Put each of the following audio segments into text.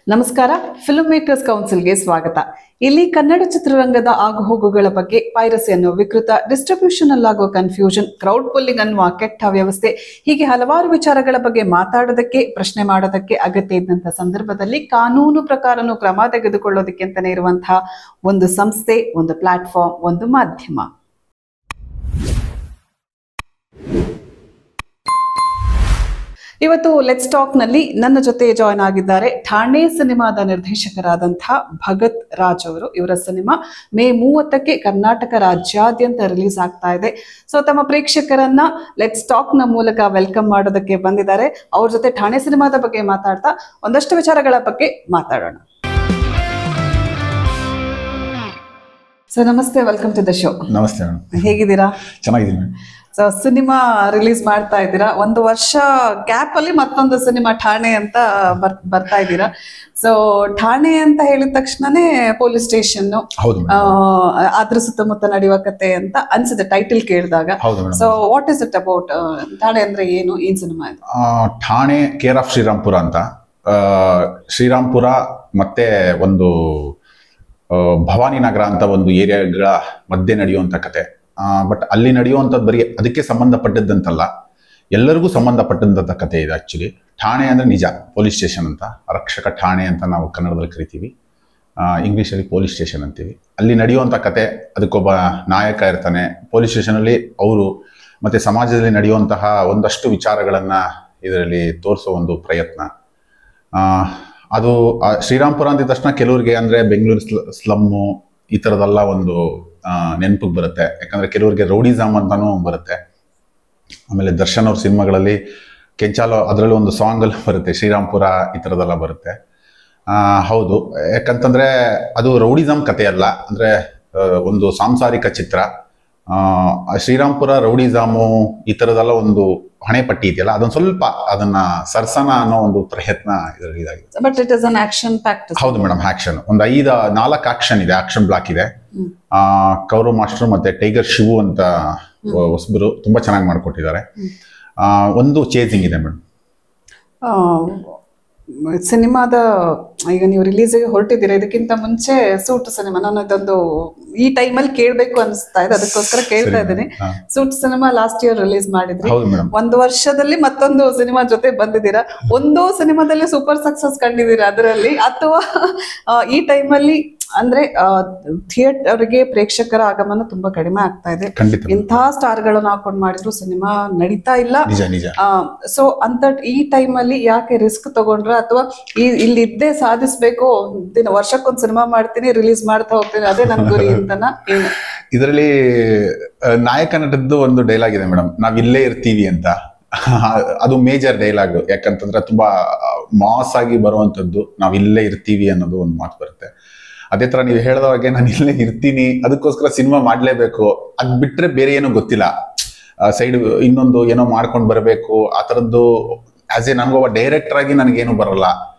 ನಮಸ್ಕಾರ. Film makers ಕೌನ್ಸಿಲ್ಗೆ ಸ್ವಾಗತ. ಇಲ್ಲಿ ಕನ್ನಡ ಚಿತ್ರರಂಗದ ಆಗುಹೋಗುಗಳ ಬಗ್ಗೆ, ಪೈರಸಿ ಅನ್ನೋ ವಿಕೃತ, ಡಿಸ್ಟ್ರಿಬ್ಯೂಷನ್ ಅಲ್ಲಾಗೋ ಕನ್ಫ್ಯೂಷನ್, ಕ್ರೌಡ್ ಪುಲ್ಲಿಂಗ್ ಅನ್ನುವ ಕೆಟ್ಟ ವ್ಯವಸ್ಥೆ, ಹೀಗೆ ಹಲವಾರು ವಿಚಾರಗಳ ಬಗ್ಗೆ ಮಾತಾಡೋದಕ್ಕೆ, ಪ್ರಶ್ನೆ ಮಾಡೋದಕ್ಕೆ ಅಗತ್ಯ ಇದ್ದಂಥ ಸಂದರ್ಭದಲ್ಲಿ ಕಾನೂನು ಪ್ರಕಾರನೂ ಕ್ರಮ ತೆಗೆದುಕೊಳ್ಳೋದಕ್ಕೆ ಅಂತಾನೆ ಇರುವಂತಹ ಒಂದು ಸಂಸ್ಥೆ, ಒಂದು ಪ್ಲಾಟ್ಫಾರ್ಮ್, ಒಂದು ಮಾಧ್ಯಮ. ಇವತ್ತು ಲೆಟ್ಸ್ ಟಾಕ್ ನಲ್ಲಿ ನನ್ನ ಜೊತೆ ಜಾಯ್ನ್ ಆಗಿದ್ದಾರೆ ಠಾಣೆ ಸಿನಿಮಾದ ನಿರ್ದೇಶಕರಾದಂತಹ ಭಗತ್ ರಾಜ್ ಅವರು. ಇವರ ಸಿನಿಮಾ ಮೇ 30ಕ್ಕೆ ಕರ್ನಾಟಕ ರಾಜ್ಯಾದ್ಯಂತ ರಿಲೀಸ್ ಆಗ್ತಾ ಇದೆ. ಸೊ ತಮ್ಮ ಪ್ರೇಕ್ಷಕರನ್ನ ಲೆಟ್ಸ್ ಟಾಕ್ ನ ಮೂಲಕ ವೆಲ್ಕಮ್ ಮಾಡೋದಕ್ಕೆ ಬಂದಿದ್ದಾರೆ. ಅವ್ರ ಜೊತೆ ಠಾಣೆ ಸಿನಿಮಾದ ಬಗ್ಗೆ ಮಾತಾಡ್ತಾ ಒಂದಷ್ಟು ವಿಚಾರಗಳ ಬಗ್ಗೆ ಮಾತಾಡೋಣ. ಸರ್ ನಮಸ್ತೆ, ವೆಲ್ಕಮ್ ಟು ದ ಶೋ. ನಮಸ್ತೆ ಮೇಡಮ್, ಹೇಗಿದ್ದೀರಾ? ಚೆನ್ನಾಗಿದ್ದೀನಿ. ಸೊ ಸಿನಿಮಾ ರಿಲೀಸ್ ಮಾಡ್ತಾ ಇದ್ದೀರಾ, ಒಂದು ವರ್ಷ ಗ್ಯಾಪ್ ಅಲ್ಲಿ ಮತ್ತೊಂದು ಸಿನಿಮಾ ಠಾಣೆ ಅಂತ ಬರ್ತಾ ಇದ್ದೀರಾ. ಸೊ ಠಾಣೆ ಅಂತ ಹೇಳಿದ ತಕ್ಷಣನೇ ಪೊಲೀಸ್ ಸ್ಟೇಷನ್, ಅದ್ರ ಸುತ್ತಮುತ್ತ ನಡೆಯುವ ಕತೆ ಅಂತ ಅನ್ಸುತ್ತೆ ಟೈಟಲ್ ಕೇಳಿದಾಗ. So what is it about ಠಾಣೆ ಅಂದ್ರೆ ಏನು, ಏನ್ ಸಿನಿಮಾ ಇದು? ಠಾಣೆ ಕೇರ್ ಆಫ್ ಶ್ರೀರಾಮ್ಪುರ ಅಂತ, ಶ್ರೀರಾಮ್ಪುರ ಮತ್ತೆ ಒಂದು ಭವಾನಿ ನಗರ ಅಂತ ಒಂದು ಏರಿಯಾಗಳ ಮಧ್ಯೆ ನಡೆಯುವಂತ ಕತೆ. ಬಟ್ ಅಲ್ಲಿ ನಡೆಯುವಂಥದ್ದು ಬರೀ ಅದಕ್ಕೆ ಸಂಬಂಧಪಟ್ಟದ್ದಂತಲ್ಲ, ಎಲ್ಲರಿಗೂ ಸಂಬಂಧಪಟ್ಟಂಥ ಕತೆ ಇದೆ. ಆ್ಯಕ್ಚುಲಿ ಠಾಣೆ ಅಂದರೆ ನಿಜ ಪೊಲೀಸ್ ಸ್ಟೇಷನ್ ಅಂತ, ಆರಕ್ಷಕ ಠಾಣೆ ಅಂತ ನಾವು ಕನ್ನಡದಲ್ಲಿ ಕರಿತೀವಿ, ಇಂಗ್ಲೀಷಲ್ಲಿ ಪೊಲೀಸ್ ಸ್ಟೇಷನ್ ಅಂತೀವಿ. ಅಲ್ಲಿ ನಡೆಯುವಂಥ ಕತೆ, ಅದಕ್ಕೊಬ್ಬ ನಾಯಕ ಇರ್ತಾನೆ ಪೊಲೀಸ್ ಸ್ಟೇಷನಲ್ಲಿ. ಅವರು ಮತ್ತು ಸಮಾಜದಲ್ಲಿ ನಡೆಯುವಂತಹ ಒಂದಷ್ಟು ವಿಚಾರಗಳನ್ನು ಇದರಲ್ಲಿ ತೋರಿಸೋ ಒಂದು ಪ್ರಯತ್ನ. ಅದು ಶ್ರೀರಾಮ್ಪುರ ಅಂದಿದ ತಕ್ಷಣ ಕೆಲವ್ರಿಗೆ ಅಂದರೆ ಬೆಂಗಳೂರು ಸ್ಲಮ್ಮು ಈ ಥರದೆಲ್ಲ ಒಂದು ನೆನಪಿಗೆ ಬರುತ್ತೆ. ಯಾಕಂದರೆ ಕೆಲವರಿಗೆ ರೌಡಿಸಮ್ ಅಂತಲೂ ಬರುತ್ತೆ. ಆಮೇಲೆ ದರ್ಶನ್ ಅವ್ರ ಸಿನಿಮಾಗಳಲ್ಲಿ ಕೆಂಚಾಲೋ ಅದರಲ್ಲೂ ಒಂದು ಸಾಂಗಲ್ಲಿ ಬರುತ್ತೆ, ಶ್ರೀರಾಮ್ಪುರ ಈ ಥರದೆಲ್ಲ ಬರುತ್ತೆ. ಹೌದು, ಯಾಕಂತಂದರೆ ಅದು ರೌಡಿಸಮ್ ಕತೆ ಅಲ್ಲ, ಅಂದರೆ ಒಂದು ಸಾಂಸಾರಿಕ ಚಿತ್ರ. ಶ್ರೀರಾಮ್ಪುರ ರೌಡಿಸಮು ಈ ಥರದೆಲ್ಲ ಒಂದು ಹಣೆಪಟ್ಟಿ ಇದೆಯಲ್ಲ, ಅದೊಂದು ಸ್ವಲ್ಪ ಅದನ್ನ ಸರ್ಸನ ಅನ್ನೋ ಒಂದು ಪ್ರಯತ್ನ ಇದರಲ್ಲಿ ಇದಾಗಿದೆ. But it is an action packed. ಹೌದು ಮೇಡಮ್, ಆಕ್ಷನ್ ಒಂದು 4 ಆಕ್ಷನ್ ಇದೆ, ಆಕ್ಷನ್ ಬ್ಲಾಕ್ ಇದೆ. ಕೌರವ್ ಮಾಸ್ಟರ್ ಮತ್ತೆ ಟೈಗರ್ ಶಿವು ಅಂತ ಹೊಸಬರು ತುಂಬಾ ಚೆನ್ನಾಗಿ ಮಾಡ್ಕೊಟ್ಟಿದ್ದಾರೆ. ಒಂದು ಚೇಸಿಂಗ್ ಇದೆ ಮೇಡಮ್. ಸಿನಿಮಾದ ಈಗ ನೀವು ರಿಲೀಸ್ಗೆ ಹೊರಟಿದ್ದೀರಾ, ಇದಕ್ಕಿಂತ ಮುಂಚೆ ಸೂಟ್ ಸಿನಿಮಾ ನಾನು ಇದೊಂದು ಈ ಟೈಮಲ್ಲಿ ಕೇಳಬೇಕು ಅನಿಸ್ತಾ ಇದೆ, ಅದಕ್ಕೋಸ್ಕರ ಕೇಳ್ತಾ ಇದ್ದೀನಿ. Suit cinema last year release ಮಾಡಿದ್ರಿ. ಒಂದು ವರ್ಷದಲ್ಲಿ ಮತ್ತೊಂದು ಸಿನಿಮಾ ಜೊತೆ ಬಂದಿದ್ದೀರಾ. ಒಂದು ಸಿನಿಮಾದಲ್ಲಿ ಸೂಪರ್ ಸಕ್ಸಸ್ ಕಂಡಿದ್ದೀರಾ ಅದರಲ್ಲಿ, ಅಥವಾ ಈ ಟೈಮಲ್ಲಿ ಅಂದ್ರೆ ಥಿಯೇಟರ್ಗೆ ಪ್ರೇಕ್ಷಕರ ಆಗಮನ ತುಂಬಾ ಕಡಿಮೆ ಆಗ್ತಾ ಇದೆ. ಇಂತಹ ಸ್ಟಾರ್ಗಳನ್ನು ಹಾಕೊಂಡು ಮಾಡಿದ್ರು ಸಿನಿಮಾ ನಡೀತಾ ಇಲ್ಲ. ಸೊ ಅಂತ ಈ ಟೈಮಲ್ಲಿ ಯಾಕೆ ರಿಸ್ಕ್ ತಗೊಂಡ್ರ, ಅಥವಾ ಇಲ್ಲಿ ಸಾಧಿಸ್ಬೇಕು, ವರ್ಷಕ್ಕೊಂದು ಸಿನಿಮಾ ಮಾಡ್ತೀನಿ, ರಿಲೀಸ್ ಮಾಡ್ತಾ ಹೋಗ್ತೀನಿ, ಅದೇ ನನ್ ಗುರಿ ಅಂತನಾ ಏನು? ಇದರಲ್ಲಿ ನಾಯಕ ನಟದ್ದು ಒಂದು ಡೈಲಾಗ್ ಇದೆ ಮೇಡಮ್, ನಾವ್ ಇಲ್ಲೇ ಇರ್ತೀವಿ ಅಂತ. ಅದು ಮೇಜರ್ ಡೈಲಾಗ್. ಯಾಕಂತಂದ್ರೆ ತುಂಬಾ ಮಾಸ್ ಆಗಿ ಬರುವಂತದ್ದು, ನಾವ್ ಇಲ್ಲೇ ಇರ್ತೀವಿ ಅನ್ನೋದು ಒಂದು ಮಾತು ಬರುತ್ತೆ. ಅದೇ ತರ ನೀವು ಹೇಳಿದವಾಗೆ ನಾನು ಇಲ್ಲೇ ಇರ್ತೀನಿ, ಅದಕ್ಕೋಸ್ಕರ ಸಿನಿಮಾ ಮಾಡ್ಲೇಬೇಕು, ಅದ್ ಬಿಟ್ರೆ ಬೇರೆ ಏನೋ ಗೊತ್ತಿಲ್ಲ, ಸೈಡ್ ಇನ್ನೊಂದು ಏನೋ ಮಾಡ್ಕೊಂಡು ಬರಬೇಕು ಆ ಥರದ್ದು. ಆಸ್ ಎ ನನಗೊಬ್ಬ ಡೈರೆಕ್ಟರ್ ಆಗಿ ನನಗೇನು ಬರಲ್ಲ.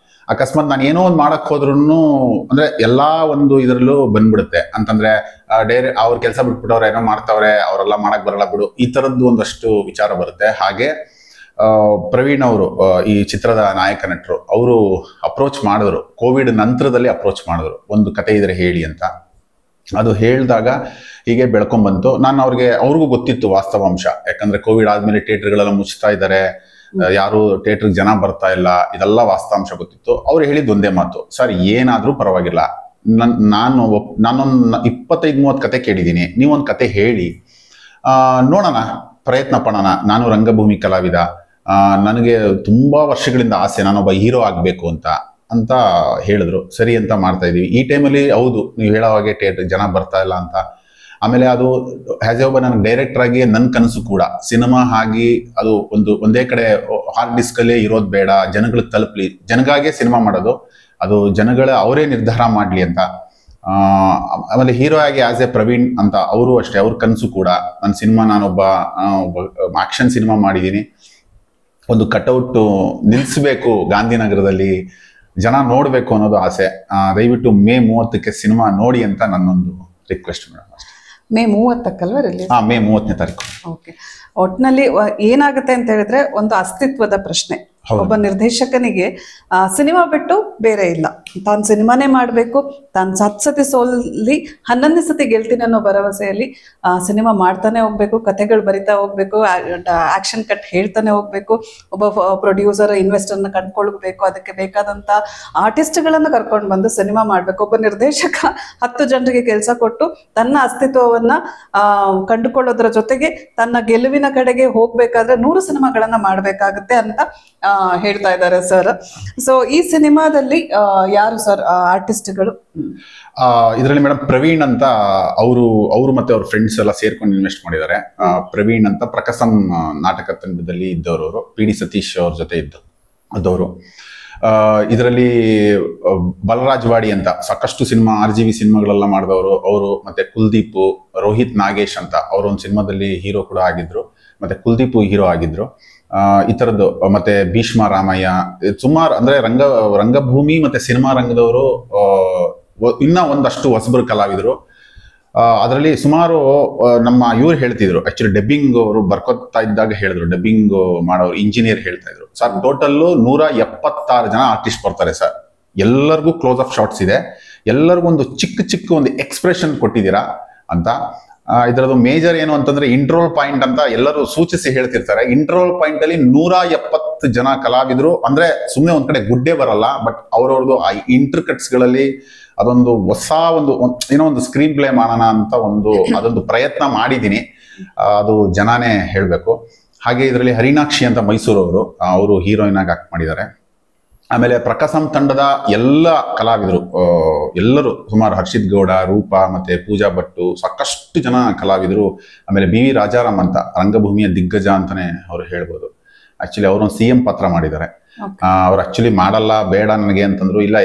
ಅಕಸ್ಮಾತ್ ನಾನು ಏನೋ ಒಂದು ಮಾಡಕ್ ಹೋದ್ರೂ ಅಂದ್ರೆ ಎಲ್ಲಾ ಒಂದು ಇದರಲ್ಲೂ ಬಂದ್ಬಿಡುತ್ತೆ. ಅಂತಂದ್ರೆ ಅವ್ರ ಕೆಲಸ ಬಿಟ್ಬಿಟ್ಟವ್ರೆ, ಏನೋ ಮಾಡ್ತಾವ್ರೆ, ಅವರೆಲ್ಲ ಮಾಡಕ್ ಬರಲ್ಲ ಬಿಡು, ಈ ತರದ್ದು ಒಂದಷ್ಟು ವಿಚಾರ ಬರುತ್ತೆ. ಹಾಗೆ ಪ್ರವೀಣ್ ಅವರು, ಈ ಚಿತ್ರದ ನಾಯಕ ನಟರು, ಅವರು ಅಪ್ರೋಚ್ ಮಾಡಿದ್ರು, ಕೋವಿಡ್ ನಂತರದಲ್ಲಿ ಅಪ್ರೋಚ್ ಮಾಡಿದ್ರು, ಒಂದು ಕತೆ ಇದ್ರೆ ಹೇಳಿ ಅಂತ. ಅದು ಹೇಳಿದಾಗ ಹೀಗೆ ಬೆಳ್ಕೊಂಡ್ಬಂತು. ನಾನು ಅವ್ರಿಗೂ ಗೊತ್ತಿತ್ತು ವಾಸ್ತವಾಂಶ. ಯಾಕಂದ್ರೆ ಕೋವಿಡ್ ಆದ್ಮೇಲೆ ಥಿಯೇಟರ್ಗಳೆಲ್ಲ ಮುಚ್ತಾ ಇದ್ದಾರೆ, ಯಾರು ಥಿಯೇಟರ್ಗೆ ಜನ ಬರ್ತಾ ಇಲ್ಲ, ಇದೆಲ್ಲ ವಾಸ್ತವಾಂಶ ಗೊತ್ತಿತ್ತು. ಅವ್ರು ಹೇಳಿದ್ದು ಒಂದೇ ಮಾತು, ಸರ್ ಏನಾದ್ರೂ ಪರವಾಗಿಲ್ಲ, ನಾನೊಂದು 25-30 ಕತೆ ಕೇಳಿದ್ದೀನಿ, ನೀವೊಂದು ಕತೆ ಹೇಳಿ ನೋಡೋಣ, ಪ್ರಯತ್ನ ಪಡೋಣ. ನಾನು ರಂಗಭೂಮಿ ಕಲಾವಿದ, ನನಗೆ ತುಂಬಾ ವರ್ಷಗಳಿಂದ ಆಸೆ, ನಾನೊಬ್ಬ ಹೀರೋ ಆಗ್ಬೇಕು ಅಂತ ಹೇಳಿದ್ರು. ಸರಿ ಅಂತ ಮಾಡ್ತಾ ಇದೀವಿ. ಈ ಟೈಮಲ್ಲಿ ಹೌದು ನೀವು ಹೇಳೋ ಹಾಗೆ ಥಿಯೇಟರ್ ಜನ ಬರ್ತಾ ಇಲ್ಲ ಅಂತ. ಆಮೇಲೆ ಅದು ಆಸ್ ಎ ಒಬ್ಬ ನನಗೆ ಡೈರೆಕ್ಟರ್ ಆಗಿ ನನ್ನ ಕನಸು ಕೂಡ ಸಿನಿಮಾ ಆಗಿ ಅದು ಒಂದೇ ಕಡೆ ಹಾರ್ಡ್ ಡಿಸ್ಕ್ ಅಲ್ಲೇ ಇರೋದು ಬೇಡ, ಜನಗಳಿಗೆ ತಲುಪಲಿ, ಜನಗಾಗೆ ಸಿನಿಮಾ ಮಾಡೋದು, ಅದು ಜನಗಳ ಅವರೇ ನಿರ್ಧಾರ ಮಾಡ್ಲಿ ಅಂತ. ಆಮೇಲೆ ಹೀರೋ ಆಗಿ ಆಸ್ ಎ ಪ್ರವೀಣ್ ಅಂತ ಅವರು ಅಷ್ಟೇ, ಅವ್ರ ಕನಸು ಕೂಡ ನನ್ನ ಸಿನಿಮಾ, ನಾನೊಬ್ಬ ಆಕ್ಷನ್ ಸಿನಿಮಾ ಮಾಡಿದ್ದೀನಿ, ಒಂದು ಕಟೌಟ್ ನಿಲ್ಲಿಸ್ಬೇಕು ಗಾಂಧಿನಗರದಲ್ಲಿ, ಜನ ನೋಡ್ಬೇಕು ಅನ್ನೋದು ಆಸೆ. ದಯವಿಟ್ಟು ಮೇ 30ಕ್ಕೆ ಸಿನಿಮಾ ನೋಡಿ ಅಂತ ನನ್ನೊಂದು ರಿಕ್ವೆಸ್ಟ್ ಮೇಡಮ್. ಮೇ 30ಕ್ಕಲ್ವಾ ರಿಲೀಸ್? ಮೇ 30ನೇ ತಾರೀಕು. ಓಕೆ. ಒಟ್ಟಿನಲ್ಲಿ ಏನಾಗುತ್ತೆ ಅಂತ ಹೇಳಿದ್ರೆ, ಒಂದು ಅಸ್ತಿತ್ವದ ಪ್ರಶ್ನೆ. ಒಬ್ಬ ನಿರ್ದೇಶಕನಿಗೆ ಸಿನಿಮಾ ಬಿಟ್ಟು ಬೇರೆ ಇಲ್ಲ. ತಾನು ಸಿನಿಮಾನೇ ಮಾಡಬೇಕು, ತಾನು 10 ಸತಿ ಸೋಲ್ಲಿ 11ನೇ ಸತಿ ಗೆಲ್ತೀನಿ ಅನ್ನೋ ಭರವಸೆಯಲ್ಲಿ ಸಿನಿಮಾ ಮಾಡ್ತಾನೆ ಹೋಗ್ಬೇಕು, ಕಥೆಗಳು ಬರಿತಾ ಹೋಗ್ಬೇಕು, ಆಕ್ಷನ್ ಕಟ್ ಹೇಳ್ತಾನೆ ಹೋಗ್ಬೇಕು, ಒಬ್ಬ ಪ್ರೊಡ್ಯೂಸರ್ ಇನ್ವೆಸ್ಟರ್ನ ಕಂಡ್ಕೊಳ್ಬೇಕು, ಅದಕ್ಕೆ ಬೇಕಾದಂತ ಆರ್ಟಿಸ್ಟ್ಗಳನ್ನ ಕರ್ಕೊಂಡು ಬಂದು ಸಿನಿಮಾ ಮಾಡ್ಬೇಕು. ಒಬ್ಬ ನಿರ್ದೇಶಕ 10 ಜನರಿಗೆ ಕೆಲಸ ಕೊಟ್ಟು ತನ್ನ ಅಸ್ತಿತ್ವವನ್ನ ಕಂಡುಕೊಳ್ಳೋದ್ರ ಜೊತೆಗೆ ತನ್ನ ಗೆಲುವಿನ ಕಡೆಗೆ ಹೋಗ್ಬೇಕಾದ್ರೆ 100 ಸಿನಿಮಾಗಳನ್ನ ಮಾಡ್ಬೇಕಾಗತ್ತೆ ಅಂತ ಹೇಳ್ತಾ ಇದ್ದಾರೆ ಸರ್. ಸೊ ಈ ಸಿನಿಮಾದಲ್ಲಿ ಯಾರು ಸರ್ ಆರ್ಟಿಸ್ಟ್ಗಳು? ಇದರಲ್ಲಿ ಮೇಡಮ್ ಪ್ರವೀಣ್ ಅಂತ ಅವರು ಮತ್ತೆ ಅವ್ರ ಫ್ರೆಂಡ್ಸ್ ಎಲ್ಲ ಸೇರ್ಕೊಂಡು ಇನ್ವೆಸ್ಟ್ ಮಾಡಿದ್ದಾರೆ. ಪ್ರವೀಣ್ ಅಂತ ಪ್ರಕಸಂ ನಾಟಕ ತಂಡದಲ್ಲಿ ಇದ್ದವರು, ಅವರು ಪಿ ಡಿ ಸತೀಶ್ ಅವ್ರ ಜೊತೆ ಇದ್ದವರು. ಇದರಲ್ಲಿ ಬಲರಾಜ್ ವಾಡಿ ಅಂತ ಸಾಕಷ್ಟು ಸಿನಿಮಾ RGV ಸಿನಿಮಾಗಳೆಲ್ಲ ಮಾಡಿದವರು ಅವರು, ಮತ್ತೆ ಕುಲ್ದೀಪ್, ರೋಹಿತ್ ನಾಗೇಶ್ ಅಂತ ಅವರೊಂದು ಸಿನಿಮಾದಲ್ಲಿ ಹೀರೋ ಕೂಡ ಆಗಿದ್ರು, ಮತ್ತೆ ಕುಲ್ದೀಪ್ ಹೀರೋ ಆಗಿದ್ರು. ಈ ತರದ್ದು ಮತ್ತೆ ಭೀಷ್ಮ ರಾಮಯ್ಯ, ಸುಮಾರು ಅಂದ್ರೆ ರಂಗಭೂಮಿ ಮತ್ತೆ ಸಿನಿಮಾ ರಂಗದವರು ಇನ್ನ ಒಂದಷ್ಟು ಹೊಸಬರು ಕಲಾವಿದರು. ಅದರಲ್ಲಿ ಸುಮಾರು ನಮ್ಮ ಇವ್ರು ಹೇಳ್ತಿದ್ರು, ಆಕ್ಚುಲಿ ಡಬ್ಬಿಂಗ್ ಅವರು ಬರ್ಕೋತಾ ಇದ್ದಾಗ ಹೇಳಿದ್ರು, ಡಬ್ಬಿಂಗ್ ಮಾಡೋರು ಇಂಜಿನಿಯರ್ ಹೇಳ್ತಾ ಇದ್ರು, ಸರ್ ಟೋಟಲ್ 176 ಜನ ಆರ್ಟಿಸ್ಟ್ ಬರ್ತಾರೆ ಸರ್, ಎಲ್ಲರಿಗೂ ಕ್ಲೋಸ್ ಅಪ್ ಶಾಟ್ಸ್ ಇದೆ, ಎಲ್ಲರಿಗೂ ಒಂದು ಚಿಕ್ಕ ಒಂದು ಎಕ್ಸ್ಪ್ರೆಷನ್ ಕೊಟ್ಟಿದ್ದೀರಾ ಅಂತ. ಇದರದ್ದು ಮೇಜರ್ ಏನು ಅಂತಂದ್ರೆ ಇಂಟ್ರೋಲ್ ಪಾಯಿಂಟ್ ಅಂತ ಎಲ್ಲರೂ ಸೂಚಿಸಿ ಹೇಳ್ತಿರ್ತಾರೆ. ಇಂಟ್ರೋಲ್ ಪಾಯಿಂಟ್ ಅಲ್ಲಿ 170 ಜನ ಕಲಾವಿದರು, ಅಂದ್ರೆ ಸುಮ್ಮನೆ ಒಂದ್ ಕಡೆ ಗುಡ್ಡೆ ಬರಲ್ಲ, ಬಟ್ ಅವ್ರವ್ರದ್ದು ಆ ಇಂಟರ್ಕಟ್ಸ್ ಗಳಲ್ಲಿ ಅದೊಂದು ಹೊಸ ಏನೋ ಒಂದು ಸ್ಕ್ರೀನ್ ಪ್ಲೇ ಮಾಡೋಣ ಅಂತ ಅದೊಂದು ಪ್ರಯತ್ನ ಮಾಡಿದ್ದೀನಿ. ಅದು ಜನನೇ ಹೇಳ್ಬೇಕು. ಹಾಗೆ ಇದರಲ್ಲಿ ಹರಿಣಾಕ್ಷಿ ಅಂತ ಮೈಸೂರವರು, ಅವರು ಹೀರೋಯಿನ್ ಆಗಿ ಆಕ್ಟ್ ಮಾಡಿದ್ದಾರೆ. ಆಮೇಲೆ ಪ್ರಕಸಂ ತಂಡದ ಎಲ್ಲ ಕಲಾವಿದರು ಎಲ್ಲರೂ ಸುಮಾರು ಹರ್ಷಿತ್ ಗೌಡ, ರೂಪಾ ಮತ್ತೆ ಪೂಜಾ ಭಟ್ಟು, ಸಾಕಷ್ಟು ಜನ ಕಲಾವಿದರು. ಆಮೇಲೆ BV ರಾಜಾರಾಮ್ ಅಂತ ರಂಗಭೂಮಿಯ ದಿಗ್ಗಜ ಅಂತಾನೆ ಅವ್ರು ಹೇಳ್ಬೋದು. ಆಕ್ಚುಲಿ ಅವರೊಂದು CM ಪಾತ್ರ ಮಾಡಿದ್ದಾರೆ. ಅವ್ರು ಆಕ್ಚುಲಿ ಮಾಡಲ್ಲ ಬೇಡ ನನಗೆ ಅಂತಂದ್ರು, ಇಲ್ಲ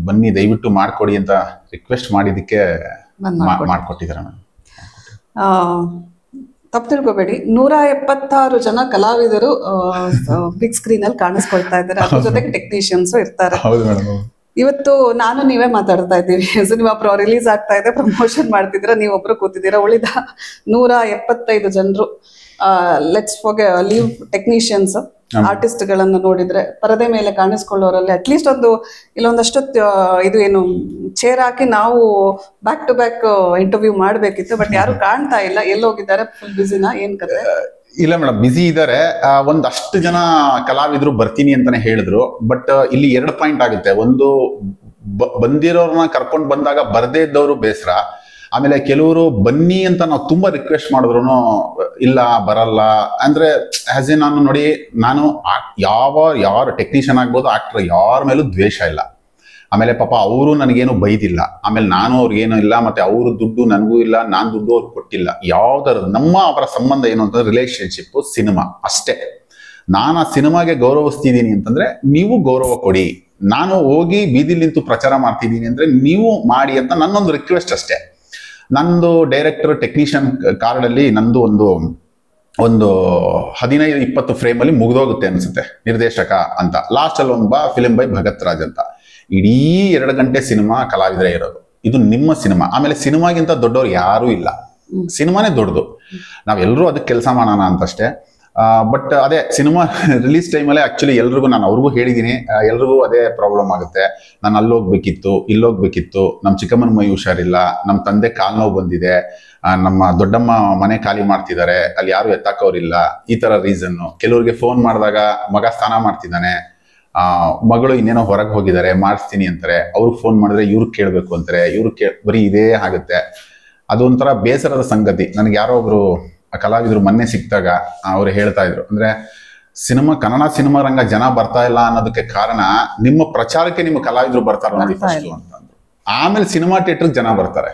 ಬನ್ನಿ ದಯವಿಟ್ಟು ಮಾಡ್ಕೊಡಿ ಅಂತ ರಿಕ್ವೆಸ್ಟ್ ಮಾಡಿದಕ್ಕೆ ಮಾಡ್ಕೊಟ್ಟಿದ್ದಾರೆ. ತಪ್ಪು ತಿಳ್ಕೊಬೇಡಿ, 176 ಜನ ಕಲಾವಿದರು ಬಿಗ್ ಸ್ಕ್ರೀನ್ ಅಲ್ಲಿ ಕಾಣಿಸ್ಕೊಳ್ತಾ ಇದ್ದಾರೆ, ಅದ್ರ ಜೊತೆಗೆ ಟೆಕ್ನಿಷಿಯನ್ಸ್ ಇರ್ತಾರೆ. ಇವತ್ತು ನಾನು ನೀವೇ ಮಾತಾಡ್ತಾ ಇದ್ದೀವಿ, ಸಿನಿಮಾ ರಿಲೀಸ್ ಆಗ್ತಾ ಇದೆ, ಪ್ರಮೋಷನ್ ಮಾಡ್ತಿದ್ರ, ನೀವೊಬ್ರು ಕೂತಿದ್ದೀರಾ. ಉಳಿದ 175 ಜನರು ಲೆಟ್ಸ್ ಲೀವ್ ಟೆಕ್ನಿಷಿಯನ್ಸ್ ಆರ್ಟಿಸ್ಟ್ ಗಳನ್ನ ನೋಡಿದ್ರೆ ಪರದೆ ಮೇಲೆ ಕಾಣಿಸ್ಕೊಳ್ಳೋರಲ್ಲಿ ಅಟ್ಲೀಸ್ಟ್ ಇಲ್ಲೊಂದಷ್ಟು ಇದು ಏನು ಚೇರ್ ಹಾಕಿ ನಾವು ಬ್ಯಾಕ್ ಟು ಬ್ಯಾಕ್ ಇಂಟರ್ವ್ಯೂ ಮಾಡ್ಬೇಕಿತ್ತು, ಬಟ್ ಯಾರು ಕಾಣ್ತಾ ಇಲ್ಲ. ಎಲ್ಲೋಗಿದ್ದಾರೆ? ಫುಲ್ ಬಿಸಿನಾ? ಏನ್ ಕತೆ? ಇಲ್ಲ ಮೇಡಮ್, ಬಿಸಿ ಇದ್ದಾರೆ. ಒಂದಷ್ಟು ಜನ ಕಲಾವಿದ್ರು ಬರ್ತೀನಿ ಅಂತಾನೆ ಹೇಳಿದ್ರು, ಬಟ್ ಇಲ್ಲಿ 2 ಪಾಯಿಂಟ್ ಆಗುತ್ತೆ. ಒಂದು, ಬಂದಿರೋರ್ನ ಕರ್ಕೊಂಡು ಬಂದಾಗ ಬರ್ದೇ ಇದ್ದವರು ಬೇಸರ. ಆಮೇಲೆ ಕೆಲವರು ಬನ್ನಿ ಅಂತ ನಾವು ತುಂಬಾ ರಿಕ್ವೆಸ್ಟ್ ಮಾಡಿದ್ರು ಇಲ್ಲ ಬರಲ್ಲ ಅಂದ್ರೆ, ಆಸ್ ಎ ನಾನು ಯಾರು ಟೆಕ್ನಿಷಿಯನ್ ಆಗ್ಬೋದು, ಆಕ್ಟರ್ ಯಾರ ಮೇಲೂ ದ್ವೇಷ ಇಲ್ಲ. ಆಮೇಲೆ ಪಾಪ ಅವರು ನನಗೇನು ಬೈದಿಲ್ಲ, ಆಮೇಲೆ ನಾನು ಅವ್ರಿಗೇನು ಇಲ್ಲ, ಮತ್ತೆ ಅವ್ರ ದುಡ್ಡು ನನಗೂ ಇಲ್ಲ, ನಾನ್ ದುಡ್ಡು ಅವ್ರಿಗೆ ಕೊಟ್ಟಿಲ್ಲ. ಅವರ ಸಂಬಂಧ ಏನು ಅಂತಂದ್ರೆ ರಿಲೇಶನ್ಶಿಪ್, ಸಿನಿಮಾ ಅಷ್ಟೇ. ನಾನು ಆ ಸಿನಿಮಾಗೆ ಗೌರವಿಸ್ತಿದ್ದೀನಿ ಅಂತಂದ್ರೆ ನೀವು ಗೌರವ ಕೊಡಿ. ನಾನು ಹೋಗಿ ಬೀದಿಲಿ ನಿಂತು ಪ್ರಚಾರ ಮಾಡ್ತಿದ್ದೀನಿ ಅಂದ್ರೆ ನೀವು ಮಾಡಿ ಅಂತ ನನ್ನೊಂದು ರಿಕ್ವೆಸ್ಟ್ ಅಷ್ಟೇ. ನಂದು ಡೈರೆಕ್ಟರ್ ಟೆಕ್ನಿಷಿಯನ್ ಕಾರ್ಡ್ ಅಲ್ಲಿ ನಂದು ಒಂದು 15-20 ಫ್ರೇಮ್ ಅಲ್ಲಿ ಮುಗ್ದೋಗುತ್ತೆ ಅನ್ಸುತ್ತೆ ನಿರ್ದೇಶಕ ಅಂತ. ಲಾಸ್ಟ್ ಅಲ್ಲಿ ಫಿಲ್ಮ್ ಬೈ ಭಗತ್ ರಾಜ್ ಅಂತ. ಇಡೀ 2 ಗಂಟೆ ಸಿನಿಮಾ ಕಲಾವಿದರೇ ಇರೋದು. ಇದು ನಿಮ್ಮ ಸಿನಿಮಾ. ಆಮೇಲೆ ಸಿನಿಮಾಗಿಂತ ದೊಡ್ಡವ್ರು ಯಾರೂ ಇಲ್ಲ, ಸಿನಿಮಾನೇ ದೊಡ್ಡದು. ನಾವೆಲ್ಲರೂ ಅದಕ್ಕೆ ಕೆಲಸ ಮಾಡೋಣ ಅಂತಷ್ಟೇ. ಬಟ್ ಅದೇ ಸಿನಿಮಾ ರಿಲೀಸ್ ಟೈಮಲ್ಲೇ ಆಕ್ಚುಲಿ ಎಲ್ರಿಗೂ ನಾನು ಅವ್ರಿಗೂ ಹೇಳಿದ್ದೀನಿ, ಎಲ್ರಿಗೂ ಅದೇ ಪ್ರಾಬ್ಲಮ್ ಆಗುತ್ತೆ. ನಾನು ಅಲ್ಲೋಗ್ಬೇಕಿತ್ತು, ಇಲ್ಲೋಗ್ಬೇಕಿತ್ತು, ನಮ್ಮ ಚಿಕ್ಕಮ್ಮನ ಮೈ ಹುಷಾರಿಲ್ಲ, ನಮ್ಮ ತಂದೆ ಕಾಲ್ ನೋವು ಬಂದಿದೆ, ನಮ್ಮ ದೊಡ್ಡಮ್ಮ ಮನೆ ಖಾಲಿ ಮಾಡ್ತಿದ್ದಾರೆ, ಅಲ್ಲಿ ಯಾರು ಎತ್ತಾಕೋರಿಲ್ಲ, ಈ ತರ ರೀಸನ್ನು. ಕೆಲವ್ರಿಗೆ ಫೋನ್ ಮಾಡಿದಾಗ ಮಗ ಸ್ನಾನ ಮಾಡ್ತಿದ್ದಾನೆ, ಮಗಳು ಇನ್ನೇನೋ ಹೊರಗೆ ಹೋಗಿದ್ದಾರೆ ಮಾಡಿಸ್ತೀನಿ ಅಂತಾರೆ, ಅವ್ರಿಗೆ ಫೋನ್ ಮಾಡಿದ್ರೆ ಇವ್ರಿಗೆ ಕೇಳಬೇಕು ಅಂತಾರೆ, ಬರೀ ಇದೇ ಆಗುತ್ತೆ. ಅದೊಂಥರ ಬೇಸರದ ಸಂಗತಿ. ನನಗೆ ಯಾರೋ ಒಬ್ರು ಕಲಾವಿದರು ಮೊನ್ನೆ ಸಿಕ್ಕಿದಾಗ ಅವ್ರು ಹೇಳ್ತಾ ಇದ್ರು, ಅಂದ್ರೆ ಕನ್ನಡ ಸಿನಿಮಾ ರಂಗ ಜನ ಬರ್ತಾ ಇಲ್ಲ ಅನ್ನೋದಕ್ಕೆ ಕಾರಣ ನಿಮ್ಮ ಪ್ರಚಾರಕ್ಕೆ ನಿಮ್ಮ ಕಲಾವಿದರು ಬರ್ತಾರ ಫಸ್ಟ್ ಅಂತಂದ್ರು. ಆಮೇಲೆ ಸಿನಿಮಾ ಥಿಯೇಟರ್ ಜನ ಬರ್ತಾರೆ.